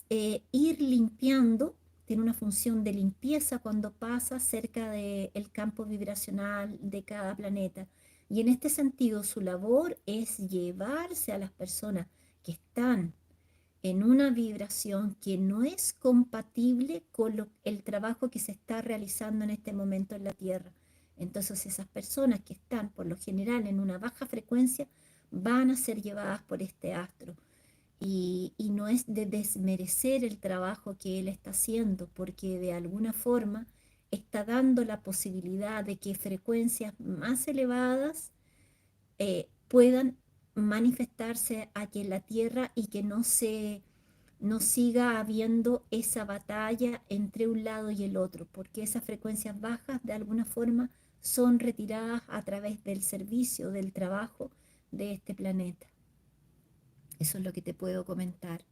Ir limpiando, tiene una función de limpieza cuando pasa cerca del campo vibracional de cada planeta. Y en este sentido, su labor es llevarse a las personas que están en una vibración que no es compatible con el trabajo que se está realizando en este momento en la Tierra. Entonces esas personas que están por lo general en una baja frecuencia van a ser llevadas por este astro. Y no es de desmerecer el trabajo que él está haciendo, porque de alguna forma está dando la posibilidad de que frecuencias más elevadas puedan manifestarse aquí en la Tierra y que no siga habiendo esa batalla entre un lado y el otro, porque esas frecuencias bajas de alguna forma son retiradas a través del servicio, del trabajo de este planeta. Eso es lo que te puedo comentar.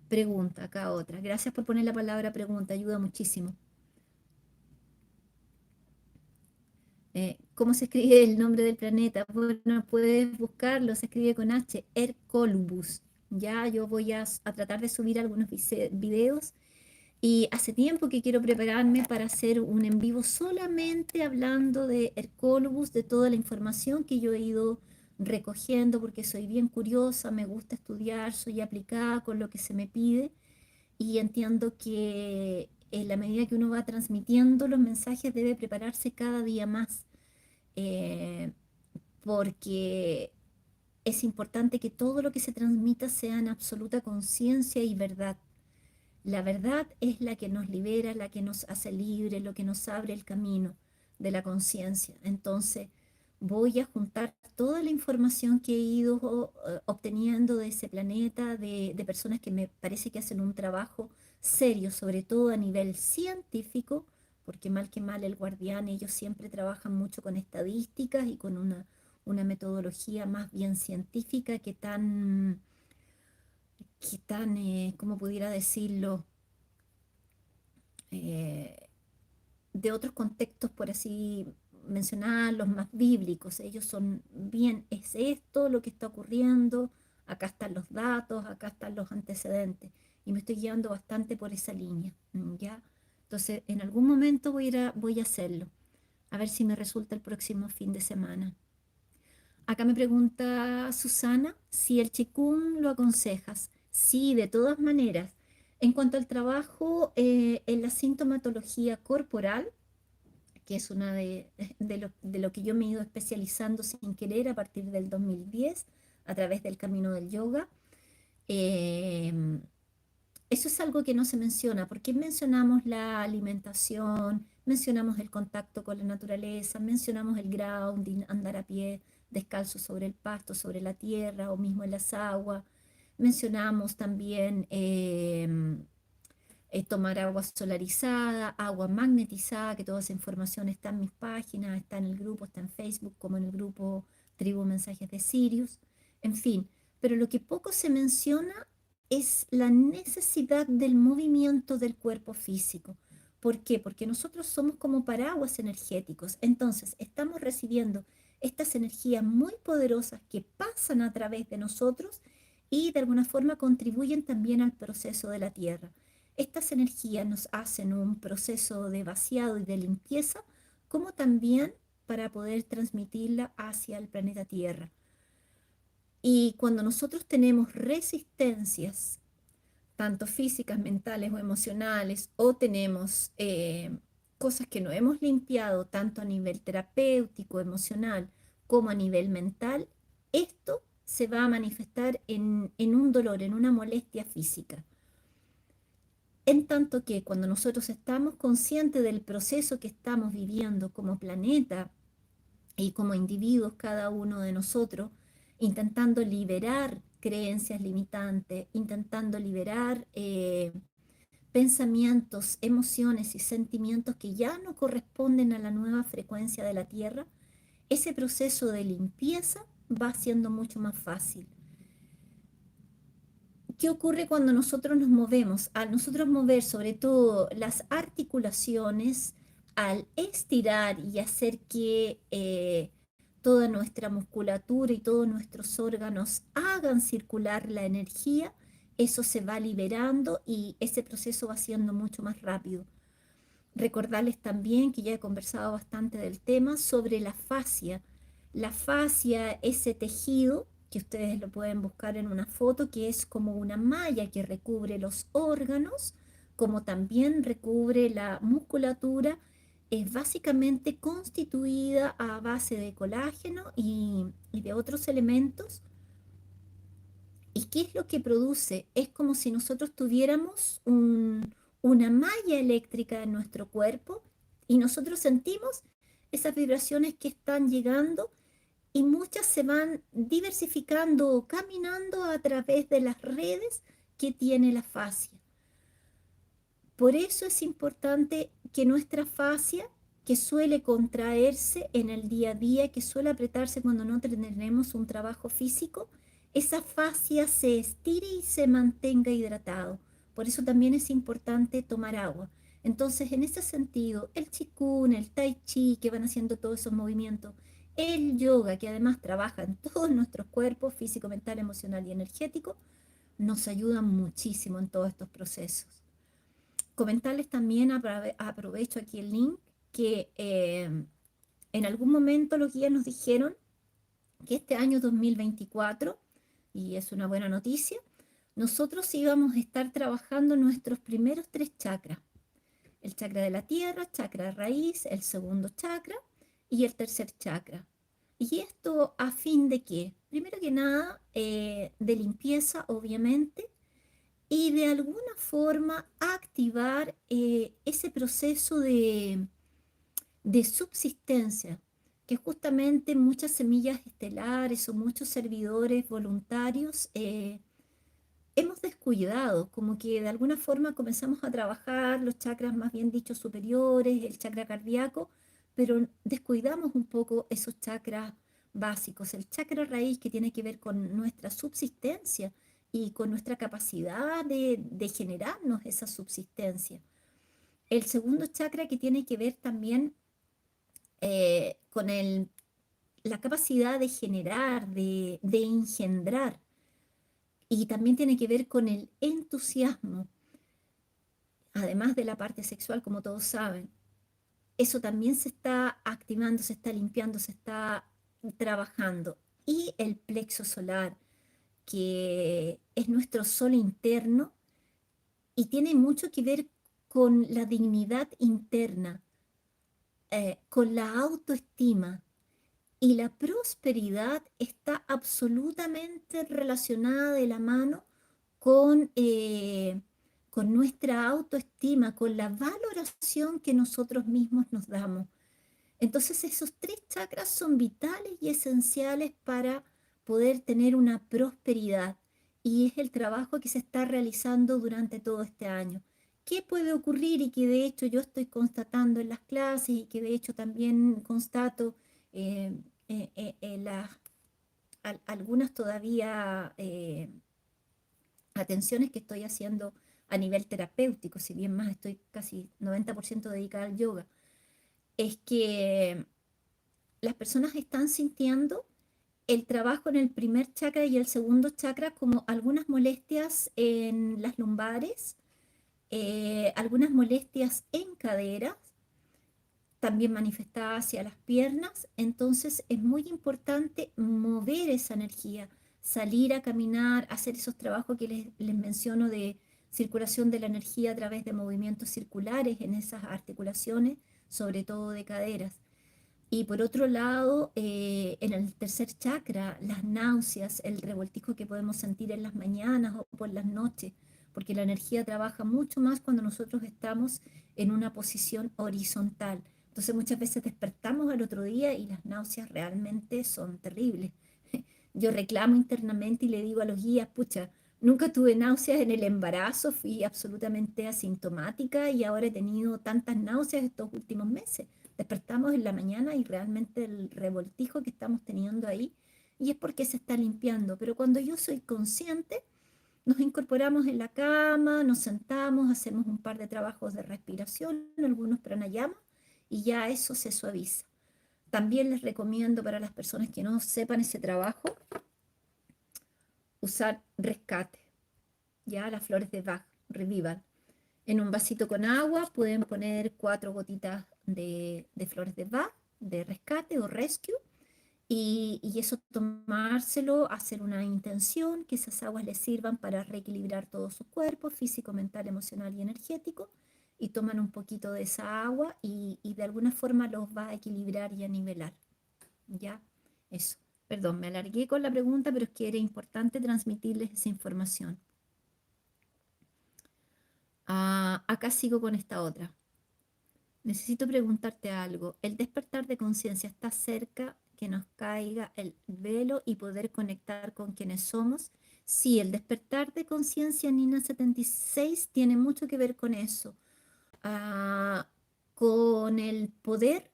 Pregunta, acá otra. Gracias por poner la palabra pregunta, ayuda muchísimo. ¿Cómo se escribe el nombre del planeta? Bueno, puedes buscarlo, se escribe con H, Hercolubus. Ya yo voy a tratar de subir algunos videos y hace tiempo que quiero prepararme para hacer un en vivo solamente hablando de Hercolubus, de toda la información que yo he ido recogiendo, porque soy bien curiosa, me gusta estudiar, soy aplicada con lo que se me pide y entiendo que en la medida que uno va transmitiendo los mensajes debe prepararse cada día más, eh, porque es importante que todo lo que se transmita sea en absoluta conciencia y verdad. La verdad es la que nos libera, la que nos hace libres, lo que nos abre el camino de la conciencia. Entonces, voy a juntar toda la información que he ido obteniendo de ese planeta, de personas que me parece que hacen un trabajo serio, sobre todo a nivel científico, porque mal que mal el guardián, ellos siempre trabajan mucho con estadísticas y con una metodología más bien científica que tan, ¿cómo pudiera decirlo? eh, de otros contextos, por así mencionar, los más bíblicos. Ellos son bien, es esto lo que está ocurriendo, acá están los datos, acá están los antecedentes. Y me estoy guiando bastante por esa línea, ¿ya? Entonces, en algún momento voy a hacerlo, a ver si me resulta el próximo fin de semana. Acá me pregunta Susana si el chikung lo aconsejas. Sí, de todas maneras. En cuanto al trabajo en la sintomatología corporal, que es una de lo que yo me he ido especializando sin querer a partir del 2010 a través del camino del yoga, eh, eso es algo que no se menciona, porque mencionamos la alimentación, mencionamos el contacto con la naturaleza, mencionamos el grounding, andar a pie descalzo sobre el pasto, sobre la tierra o mismo en las aguas. Mencionamos también tomar agua solarizada, agua magnetizada, que toda esa información está en mis páginas, está en el grupo, está en Facebook, como en el grupo Tribu Mensajes de Sirius, en fin. Pero lo que poco se menciona es la necesidad del movimiento del cuerpo físico. ¿Por qué? Porque nosotros somos como paraguas energéticos. Entonces, estamos recibiendo estas energías muy poderosas que pasan a través de nosotros y de alguna forma contribuyen también al proceso de la Tierra. Estas energías nos hacen un proceso de vaciado y de limpieza, como también para poder transmitirla hacia el planeta Tierra. Y cuando nosotros tenemos resistencias, tanto físicas, mentales o emocionales, o tenemos cosas que no hemos limpiado, tanto a nivel terapéutico, emocional, como a nivel mental, esto se va a manifestar en un dolor, en una molestia física. En tanto que cuando nosotros estamos conscientes del proceso que estamos viviendo como planeta y como individuos, cada uno de nosotros, intentando liberar creencias limitantes, intentando liberar pensamientos, emociones y sentimientos que ya no corresponden a la nueva frecuencia de la Tierra, ese proceso de limpieza va siendo mucho más fácil. ¿Qué ocurre cuando nosotros nos movemos? Al nosotros mover sobre todo las articulaciones, al estirar y hacer que toda nuestra musculatura y todos nuestros órganos hagan circular la energía, eso se va liberando y ese proceso va siendo mucho más rápido. Recordarles también que ya he conversado bastante del tema sobre la fascia. La fascia, ese tejido, que ustedes lo pueden buscar en una foto, que es como una malla que recubre los órganos, como también recubre la musculatura, es básicamente constituida a base de colágeno y de otros elementos. ¿Y qué es lo que produce? Es como si nosotros tuviéramos una malla eléctrica en nuestro cuerpo y nosotros sentimos esas vibraciones que están llegando y muchas se van diversificando o caminando a través de las redes que tiene la fascia. Por eso es importante que nuestra fascia, que suele contraerse en el día a día, que suele apretarse cuando no tenemos un trabajo físico, esa fascia se estire y se mantenga hidratado. Por eso también es importante tomar agua. Entonces, en ese sentido, el Qigong, el Tai Chi, que van haciendo todos esos movimientos, el yoga, que además trabaja en todos nuestros cuerpos, físico, mental, emocional y energético, nos ayudan muchísimo en todos estos procesos. Comentarles también, aprovecho aquí el link, que en algún momento los guías nos dijeron que este año 2024, y es una buena noticia, nosotros íbamos a estar trabajando nuestros primeros tres chakras. El chakra de la tierra, chakra de raíz, el segundo chakra y el tercer chakra. ¿Y esto a fin de qué? Primero que nada, de limpieza, obviamente, y de alguna forma activar ese proceso de subsistencia, que justamente muchas semillas estelares o muchos servidores voluntarios hemos descuidado, como que de alguna forma comenzamos a trabajar los chakras más bien dichos superiores, el chakra cardíaco, pero descuidamos un poco esos chakras básicos, el chakra raíz que tiene que ver con nuestra subsistencia y con nuestra capacidad de generarnos esa subsistencia. El segundo chakra que tiene que ver también con la capacidad de generar, de engendrar, y también tiene que ver con el entusiasmo, además de la parte sexual, como todos saben. Eso también se está activando, se está limpiando, se está trabajando. Y el plexo solar, que es nuestro sol interno y tiene mucho que ver con la dignidad interna, con la autoestima. Y la prosperidad está absolutamente relacionada de la mano con nuestra autoestima, con la valoración que nosotros mismos nos damos. Entonces esos tres chakras son vitales y esenciales para poder tener una prosperidad. Y es el trabajo que se está realizando durante todo este año. ¿Qué puede ocurrir y que de hecho yo estoy constatando en las clases y que de hecho también constato eh, en algunas todavía atenciones que estoy haciendo a nivel terapéutico, si bien más estoy casi 90% dedicada al yoga, es que las personas están sintiendo el trabajo en el primer chakra y el segundo chakra como algunas molestias en las lumbares, algunas molestias en caderas, también manifestada hacia las piernas. Entonces es muy importante mover esa energía, salir a caminar, hacer esos trabajos que les menciono de circulación de la energía a través de movimientos circulares en esas articulaciones, sobre todo de caderas. Y por otro lado, en el tercer chakra, las náuseas, el revoltijo que podemos sentir en las mañanas o por las noches, porque la energía trabaja mucho más cuando nosotros estamos en una posición horizontal. Entonces muchas veces despertamos al otro día y las náuseas realmente son terribles. Yo reclamo internamente y le digo a los guías, pucha, nunca tuve náuseas en el embarazo, fui absolutamente asintomática y ahora he tenido tantas náuseas estos últimos meses. Despertamos en la mañana y realmente el revoltijo que estamos teniendo ahí, y es porque se está limpiando. Pero cuando yo soy consciente, nos incorporamos en la cama, nos sentamos, hacemos un par de trabajos de respiración, algunos pranayamas, y ya eso se suaviza. También les recomiendo para las personas que no sepan ese trabajo, usar rescate, ya las flores de Bach, revival. En un vasito con agua pueden poner 4 gotitas de flores de Bach, de rescate o rescue, y eso tomárselo, hacer una intención, que esas aguas les sirvan para reequilibrar todo su cuerpo, físico, mental, emocional y energético, y toman un poquito de esa agua y de alguna forma los va a equilibrar y a nivelar. ¿Ya? Eso. Perdón, me alargué con la pregunta, pero es que era importante transmitirles esa información. Acá sigo con esta otra. Necesito preguntarte algo. ¿El despertar de conciencia está cerca que nos caiga el velo y poder conectar con quienes somos? Sí, el despertar de conciencia, Nina 76, tiene mucho que ver con eso. Ah, con el poder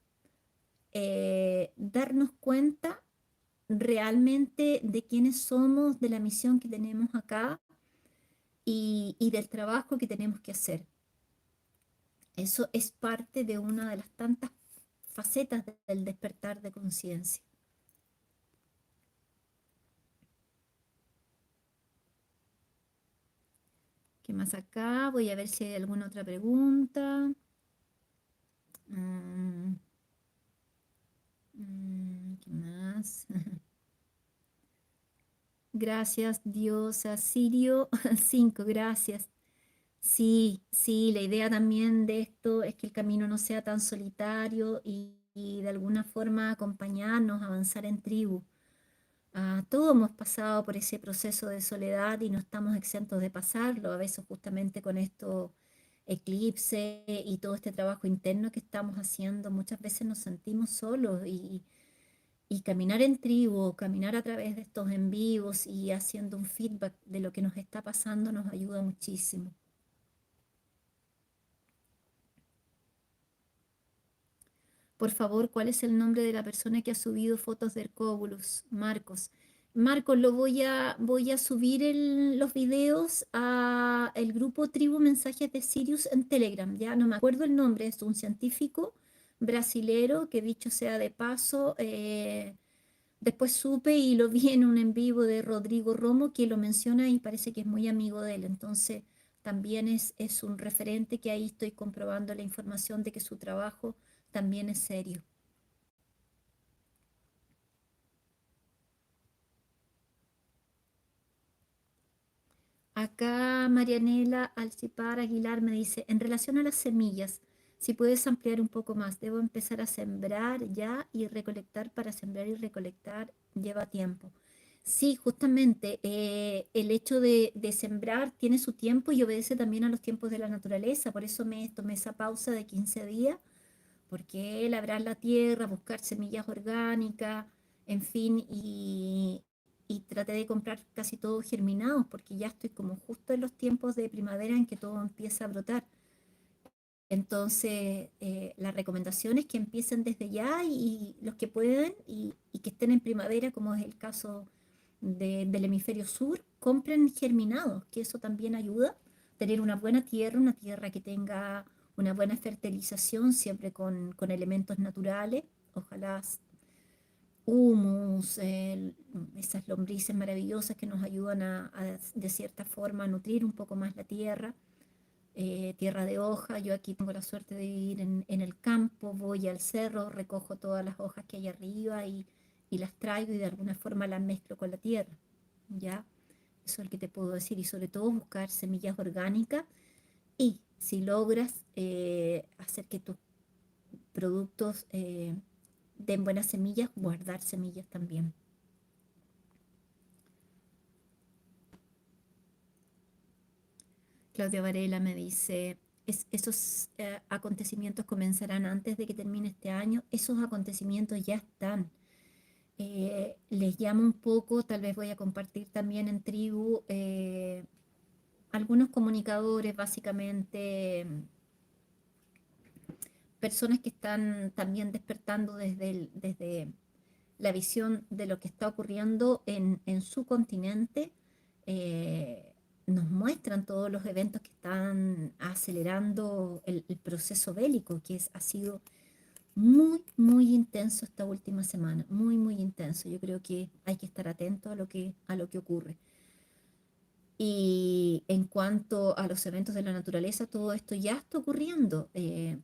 darnos cuenta realmente de quiénes somos, de la misión que tenemos acá y del trabajo que tenemos que hacer. Eso es parte de una de las tantas facetas del despertar de conciencia. ¿Qué más acá? Voy a ver si hay alguna otra pregunta. Mm, ¿Qué más? Gracias, diosa. Sirio 5, gracias. Sí, sí, la idea también de esto es que el camino no sea tan solitario y de alguna forma acompañarnos, avanzar en tribu. Todos hemos pasado por ese proceso de soledad y no estamos exentos de pasarlo. A veces justamente con estos eclipses y todo este trabajo interno que estamos haciendo, muchas veces nos sentimos solos y caminar en tribu, caminar a través de estos en vivos y haciendo un feedback de lo que nos está pasando nos ayuda muchísimo. Por favor, ¿cuál es el nombre de la persona que ha subido fotos de Hercóbulos? Marcos. Marcos, voy a subir los videos a el grupo Tribu Mensajes de Sirius en Telegram. Ya no me acuerdo el nombre, es un científico brasilero que dicho sea de paso, después supe y lo vi en un en vivo de Rodrigo Romo que lo menciona y parece que es muy amigo de él. Entonces, también es un referente que ahí estoy comprobando la información de que su trabajo también es serio. Acá Marianela Alcipar Aguilar me dice, en relación a las semillas, si puedes ampliar un poco más, debo empezar a sembrar ya y recolectar para sembrar y recolectar lleva tiempo. Sí, justamente el hecho de sembrar tiene su tiempo y obedece también a los tiempos de la naturaleza, por eso me tomé esa pausa de 15 días porque labrar la tierra, buscar semillas orgánicas, en fin, y traté de comprar casi todos germinados, porque ya estoy como justo en los tiempos de primavera en que todo empieza a brotar. Entonces, la recomendación es que empiecen desde ya y los que pueden y que estén en primavera, como es el caso del hemisferio sur, compren germinados, que eso también ayuda. Tener una buena tierra, una tierra que tenga una buena fertilización, siempre con elementos naturales, ojalá humus, esas lombrices maravillosas que nos ayudan de cierta forma a nutrir un poco más la tierra, tierra de hoja. Yo aquí tengo la suerte de vivir en el campo, voy al cerro, recojo todas las hojas que hay arriba y las traigo y de alguna forma las mezclo con la tierra. ¿Ya? Eso es lo que te puedo decir. Y sobre todo buscar semillas orgánicas y si logras hacer que tus productos den buenas semillas, guardar semillas también. Claudia Varela me dice, esos acontecimientos comenzarán antes de que termine este año. Esos acontecimientos ya están. Les llamo un poco, tal vez voy a compartir también en tribu algunos comunicadores, básicamente personas que están también despertando desde la visión de lo que está ocurriendo en su continente. Nos muestran todos los eventos que están acelerando el proceso bélico, ha sido muy, muy intenso esta última semana, muy, muy intenso. Yo creo que hay que estar atento a lo que ocurre. Y en cuanto a los eventos de la naturaleza, todo esto ya está ocurriendo.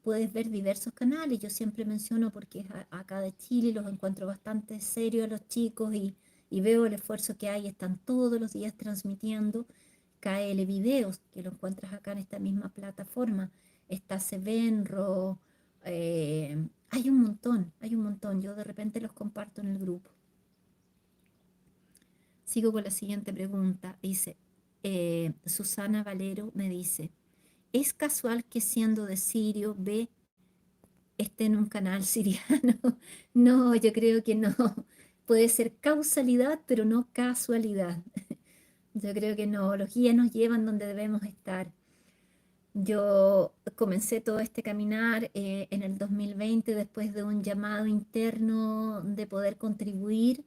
Puedes ver diversos canales, yo siempre menciono porque es acá de Chile, los encuentro bastante serios a los chicos y veo el esfuerzo que hay, están todos los días transmitiendo. KL Videos, que lo encuentras acá en esta misma plataforma. Está Sevenro, hay un montón. Yo de repente los comparto en el grupo. Sigo con la siguiente pregunta. Dice, Susana Valero me dice, ¿es casual que siendo de Sirio B esté en un canal siriano? No, yo creo que no. Puede ser causalidad, pero no casualidad. Yo creo que no. Los guías nos llevan donde debemos estar. Yo comencé todo este caminar en el 2020 después de un llamado interno de poder contribuir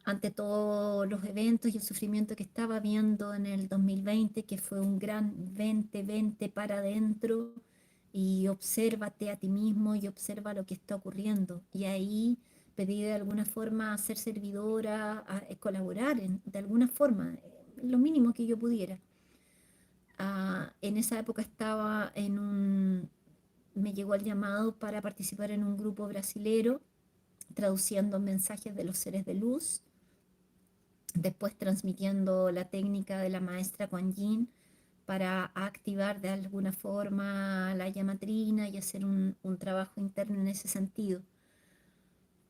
ante todos los eventos y el sufrimiento que estaba viendo en el 2020, que fue un gran 2020 para adentro, y obsérvate a ti mismo y observa lo que está ocurriendo. Y ahí pedí de alguna forma ser servidora, colaborar de alguna forma, lo mínimo que yo pudiera. En esa época estaba me llegó el llamado para participar en un grupo brasilero, traduciendo mensajes de los seres de luz, después transmitiendo la técnica de la maestra Kuan Yin para activar de alguna forma la llamatrina y hacer un trabajo interno en ese sentido.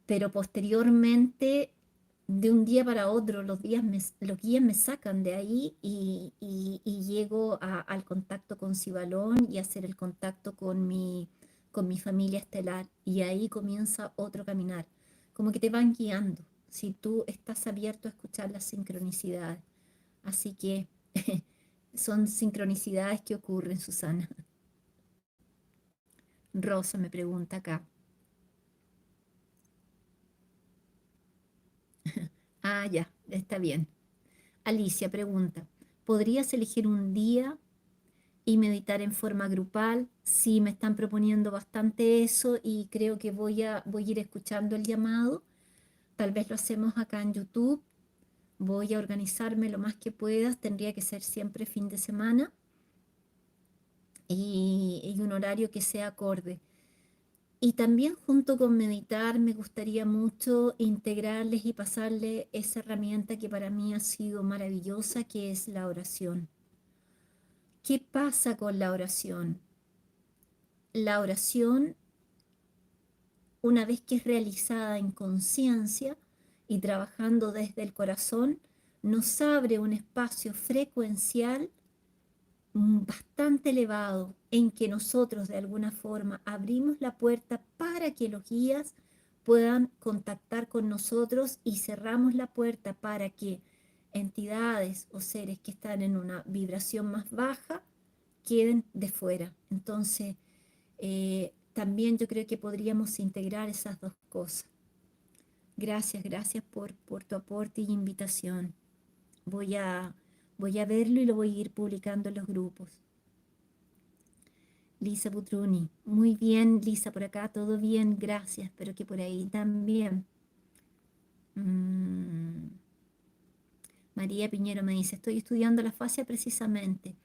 Pero posteriormente, de un día para otro, los guías me sacan de ahí y llego al contacto con Sibalón y hacer el contacto con mi familia estelar. Y ahí comienza otro caminar, como que te van guiando, si tú estás abierto a escuchar las sincronicidades. Así que son sincronicidades que ocurren, Susana. Rosa me pregunta acá. Ah, ya, está bien. Alicia pregunta, ¿podrías elegir un día y meditar en forma grupal? Sí, me están proponiendo bastante eso y creo que voy a ir escuchando el llamado. Tal vez lo hacemos acá en YouTube. Voy a organizarme lo más que puedas. Tendría que ser siempre fin de semana y un horario que sea acorde. Y también junto con meditar me gustaría mucho integrarles y pasarles esa herramienta que para mí ha sido maravillosa, que es la oración. ¿Qué pasa con la oración? La oración, una vez que es realizada en conciencia y trabajando desde el corazón, nos abre un espacio frecuencial bastante elevado en que nosotros de alguna forma abrimos la puerta para que los guías puedan contactar con nosotros y cerramos la puerta para que entidades o seres que están en una vibración más baja queden de fuera. Entonces, también yo creo que podríamos integrar esas dos cosas. Gracias, gracias por tu aporte y invitación. Voy a, voy a verlo y lo voy a ir publicando en los grupos. Lisa Butruni, muy bien, Lisa, por acá todo bien, gracias, espero que por ahí también. Mm, María Piñero me dice, estoy estudiando la fascia precisamente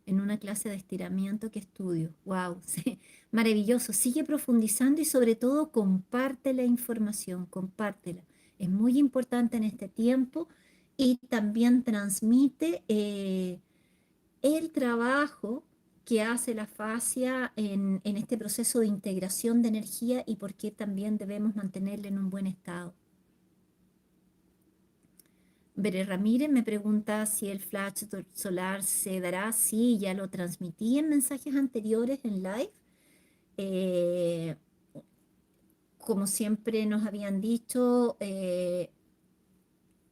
en una clase de estiramiento que estudio. Wow, sí, maravilloso. Sigue profundizando y sobre todo comparte la información, compártela. Es muy importante en este tiempo y también transmite el trabajo que hace la fascia en este proceso de integración de energía y por qué también debemos mantenerla en un buen estado. Bere Ramírez me pregunta si el flash solar se dará. Sí, ya lo transmití en mensajes anteriores en live. Eh, Como siempre nos habían dicho,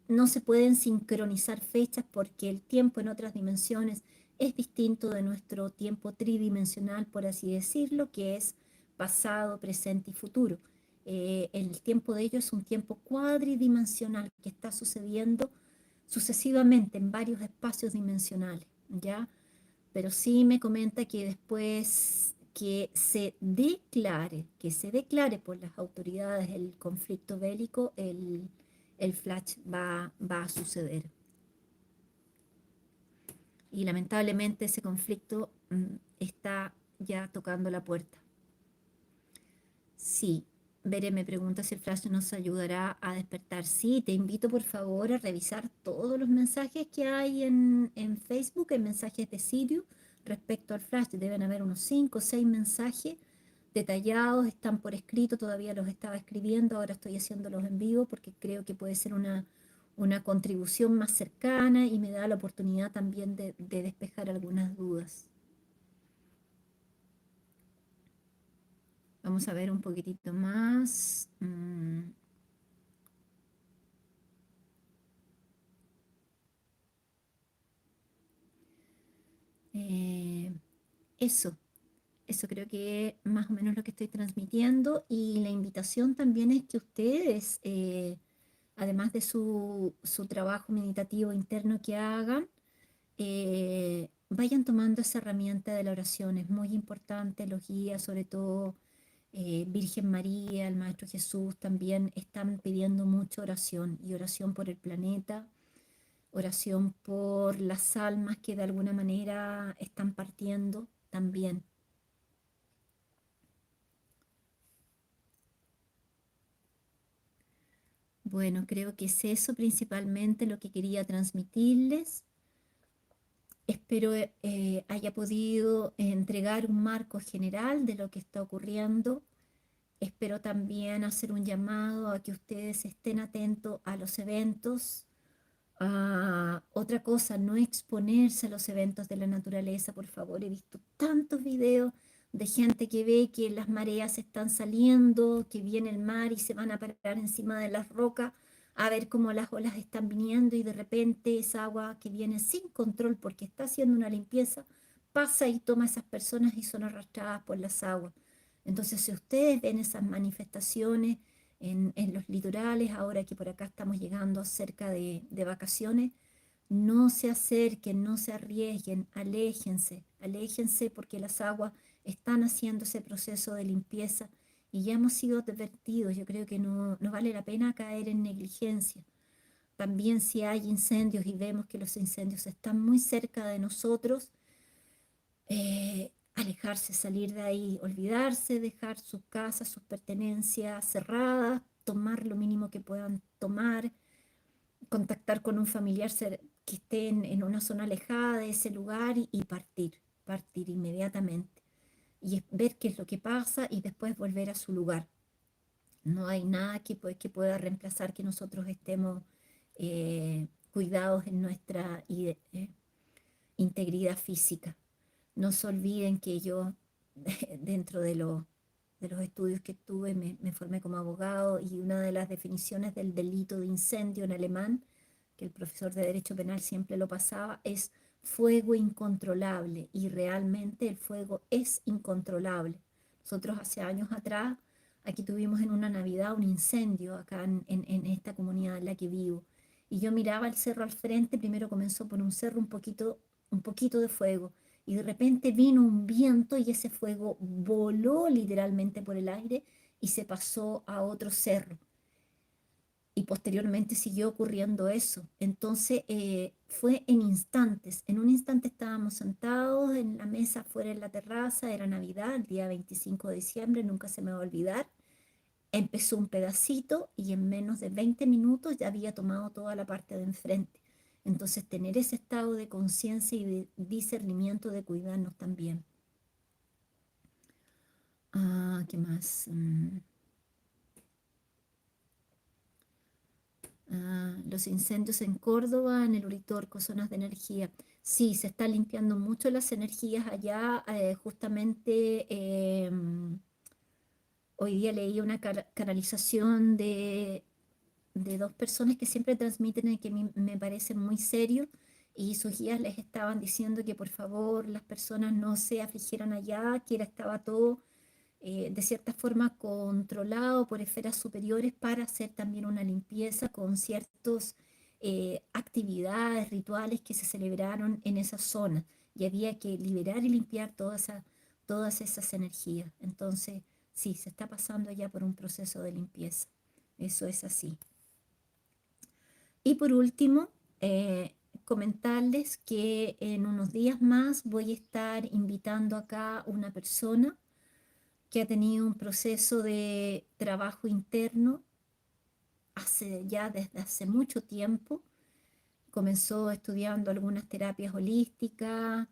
no se pueden sincronizar fechas porque el tiempo en otras dimensiones es distinto de nuestro tiempo tridimensional, por así decirlo, que es pasado, presente y futuro. El tiempo de ellos es un tiempo cuadridimensional que está sucediendo sucesivamente en varios espacios dimensionales, ¿ya? Pero sí me comenta que después que se declare por las autoridades el conflicto bélico, el flash va a suceder. Y lamentablemente ese conflicto está ya tocando la puerta. Sí, Bere me pregunta si el flash nos ayudará a despertar. Sí, te invito por favor a revisar todos los mensajes que hay en Facebook, en mensajes de Sirio respecto al flash. Deben haber unos 5 o 6 mensajes detallados, están por escrito, todavía los estaba escribiendo, ahora estoy haciéndolos en vivo porque creo que puede ser una contribución más cercana y me da la oportunidad también de despejar algunas dudas. Vamos a ver un poquitito más. Eh, eso, eso creo que es más o menos lo que estoy transmitiendo y la invitación también es que ustedes, además de su trabajo meditativo interno que hagan, vayan tomando esa herramienta de la oración, es muy importante, los guías, sobre todo Virgen María, el Maestro Jesús, también están pidiendo mucha oración y oración por el planeta, oración por las almas que de alguna manera están partiendo también. Bueno, creo que es eso principalmente lo que quería transmitirles. Espero haya podido entregar un marco general de lo que está ocurriendo. Espero también hacer un llamado a que ustedes estén atentos a los eventos. Otra cosa, no exponerse a los eventos de la naturaleza, por favor. He visto tantos videos de gente que ve que las mareas están saliendo, que viene el mar y se van a parar encima de las rocas a ver cómo las olas están viniendo y de repente esa agua que viene sin control porque está haciendo una limpieza pasa y toma a esas personas y son arrastradas por las aguas. Entonces, si ustedes ven esas manifestaciones en los litorales, ahora que por acá estamos llegando cerca de vacaciones, no se acerquen, no se arriesguen, aléjense, aléjense porque las aguas están haciendo ese proceso de limpieza y ya hemos sido advertidos. Yo creo que no vale la pena caer en negligencia. También si hay incendios y vemos que los incendios están muy cerca de nosotros, alejarse, salir de ahí, olvidarse, dejar sus casas, sus pertenencias cerradas, tomar lo mínimo que puedan tomar, contactar con un familiar que esté en una zona alejada de ese lugar y partir, partir inmediatamente. Y ver qué es lo que pasa y después volver a su lugar. No hay nada que pueda reemplazar que nosotros estemos cuidados en nuestra integridad física. No se olviden que yo, dentro de los estudios que tuve, me formé como abogado y una de las definiciones del delito de incendio en alemán, que el profesor de Derecho Penal siempre lo pasaba, es fuego incontrolable y realmente el fuego es incontrolable. Nosotros hace años atrás, aquí tuvimos en una Navidad un incendio acá en esta comunidad en la que vivo y yo miraba el cerro al frente, primero comenzó por un cerro un poquito de fuego y de repente vino un viento y ese fuego voló literalmente por el aire y se pasó a otro cerro. Y posteriormente siguió ocurriendo eso. Entonces fue en instantes. En un instante estábamos sentados en la mesa fuera en la terraza, era Navidad, el día 25 de diciembre, nunca se me va a olvidar. Empezó un pedacito y en menos de 20 minutos ya había tomado toda la parte de enfrente. Entonces tener ese estado de conciencia y de discernimiento de cuidarnos también. ¿Qué más? Los incendios en Córdoba, en el Uritorco, zonas de energía. Sí, se están limpiando mucho las energías allá. Justamente hoy día leí una canalización de dos personas que siempre transmiten y que me parece muy serio. Y sus guías les estaban diciendo que por favor las personas no se afligieran allá, que estaba todo de cierta forma controlado por esferas superiores para hacer también una limpieza con ciertas actividades, rituales que se celebraron en esa zona y había que liberar y limpiar todas esas energías. Entonces, sí, se está pasando ya por un proceso de limpieza. Eso es así. Y por último, comentarles que en unos días más voy a estar invitando acá una persona que ha tenido un proceso de trabajo interno desde hace mucho tiempo. Comenzó estudiando algunas terapias holísticas,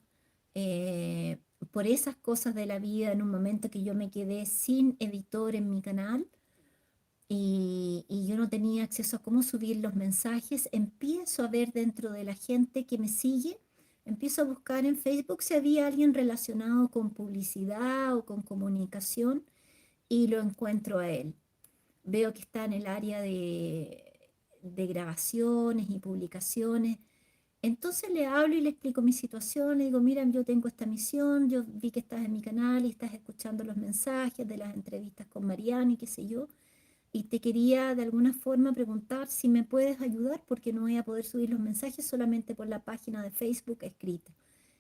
eh, por esas cosas de la vida en un momento que yo me quedé sin editor en mi canal y yo no tenía acceso a cómo subir los mensajes, empiezo a ver dentro de la gente que me sigue, empiezo a buscar en Facebook si había alguien relacionado con publicidad o con comunicación y lo encuentro a él. Veo que está en el área de grabaciones y publicaciones. Entonces le hablo y le explico mi situación, le digo, mira, yo tengo esta misión, yo vi que estás en mi canal y estás escuchando los mensajes de las entrevistas con Mariana y qué sé yo, y te quería de alguna forma preguntar si me puedes ayudar porque no voy a poder subir los mensajes solamente por la página de Facebook escrita.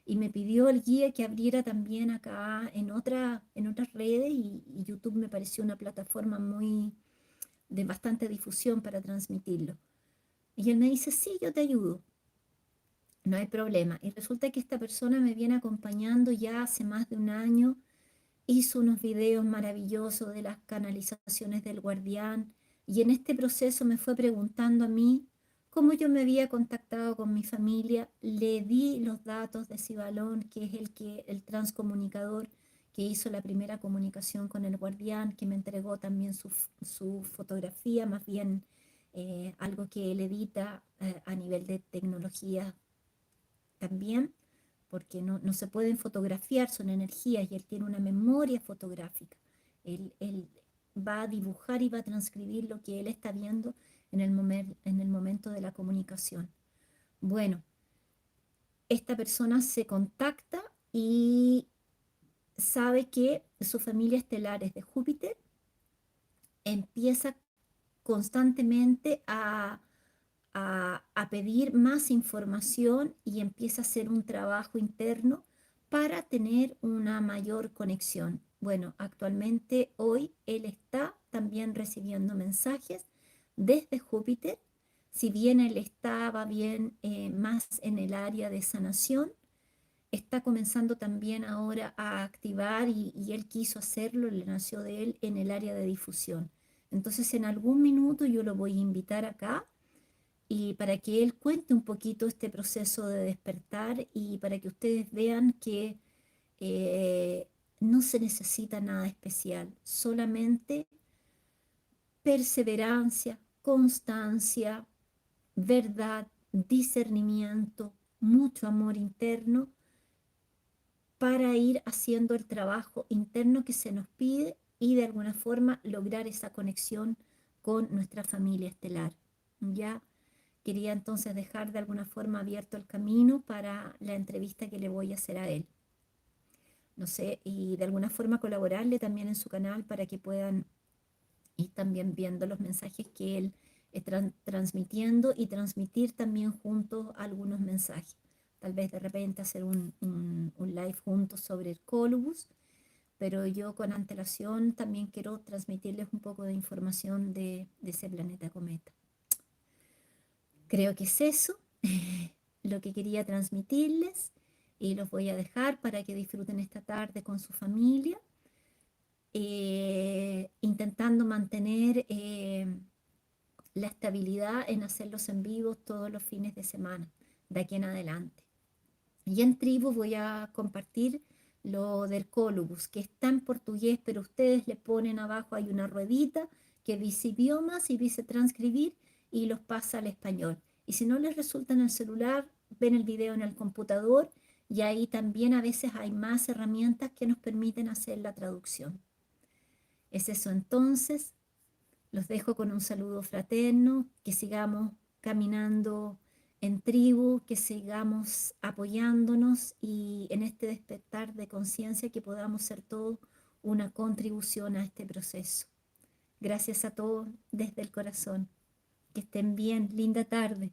y me pidió el guía que abriera también acá en otras redes y YouTube me pareció una plataforma muy de bastante difusión para transmitirlo. Y él me dice, sí, yo te ayudo, no hay problema. Y resulta que esta persona me viene acompañando ya hace más de un año, hizo unos videos maravillosos de las canalizaciones del guardián y en este proceso me fue preguntando a mí cómo yo me había contactado con mi familia, le di los datos de Sibalón, que es el transcomunicador que hizo la primera comunicación con el guardián, que me entregó también su fotografía, más bien algo que él edita a nivel de tecnología también, porque no se pueden fotografiar, son energías y él tiene una memoria fotográfica. Él va a dibujar y va a transcribir lo que él está viendo en el momento de la comunicación. Bueno, esta persona se contacta y sabe que su familia estelar es de Júpiter, empieza constantemente a pedir más información y empieza a hacer un trabajo interno para tener una mayor conexión. Bueno, actualmente hoy él está también recibiendo mensajes desde Júpiter. Si bien él estaba bien más en el área de sanación, está comenzando también ahora a activar y él quiso hacerlo, le nació de él en el área de difusión. Entonces en algún minuto yo lo voy a invitar acá y para que él cuente un poquito este proceso de despertar y para que ustedes vean que eh, no se necesita nada especial, solamente perseverancia, constancia, verdad, discernimiento, mucho amor interno para ir haciendo el trabajo interno que se nos pide y de alguna forma lograr esa conexión con nuestra familia estelar. ¿Ya? Quería entonces dejar de alguna forma abierto el camino para la entrevista que le voy a hacer a él. No sé, y de alguna forma colaborarle también en su canal para que puedan ir también viendo los mensajes que él está transmitiendo y transmitir también juntos algunos mensajes. Tal vez de repente hacer un live juntos sobre el Colubus, pero yo con antelación también quiero transmitirles un poco de información de ese planeta cometa. Creo que es eso lo que quería transmitirles y los voy a dejar para que disfruten esta tarde con su familia, intentando mantener la estabilidad en hacerlos en vivo todos los fines de semana, de aquí en adelante. Y en tribu voy a compartir lo del Colubus, que está en portugués, pero ustedes le ponen abajo, hay una ruedita que dice idiomas y dice transcribir y los pasa al español. Y si no les resulta en el celular, ven el video en el computador y ahí también a veces hay más herramientas que nos permiten hacer la traducción. Es eso entonces. Los dejo con un saludo fraterno, que sigamos caminando en tribu, que sigamos apoyándonos y en este despertar de conciencia que podamos ser todos una contribución a este proceso. Gracias a todos desde el corazón. Que estén bien. Linda tarde.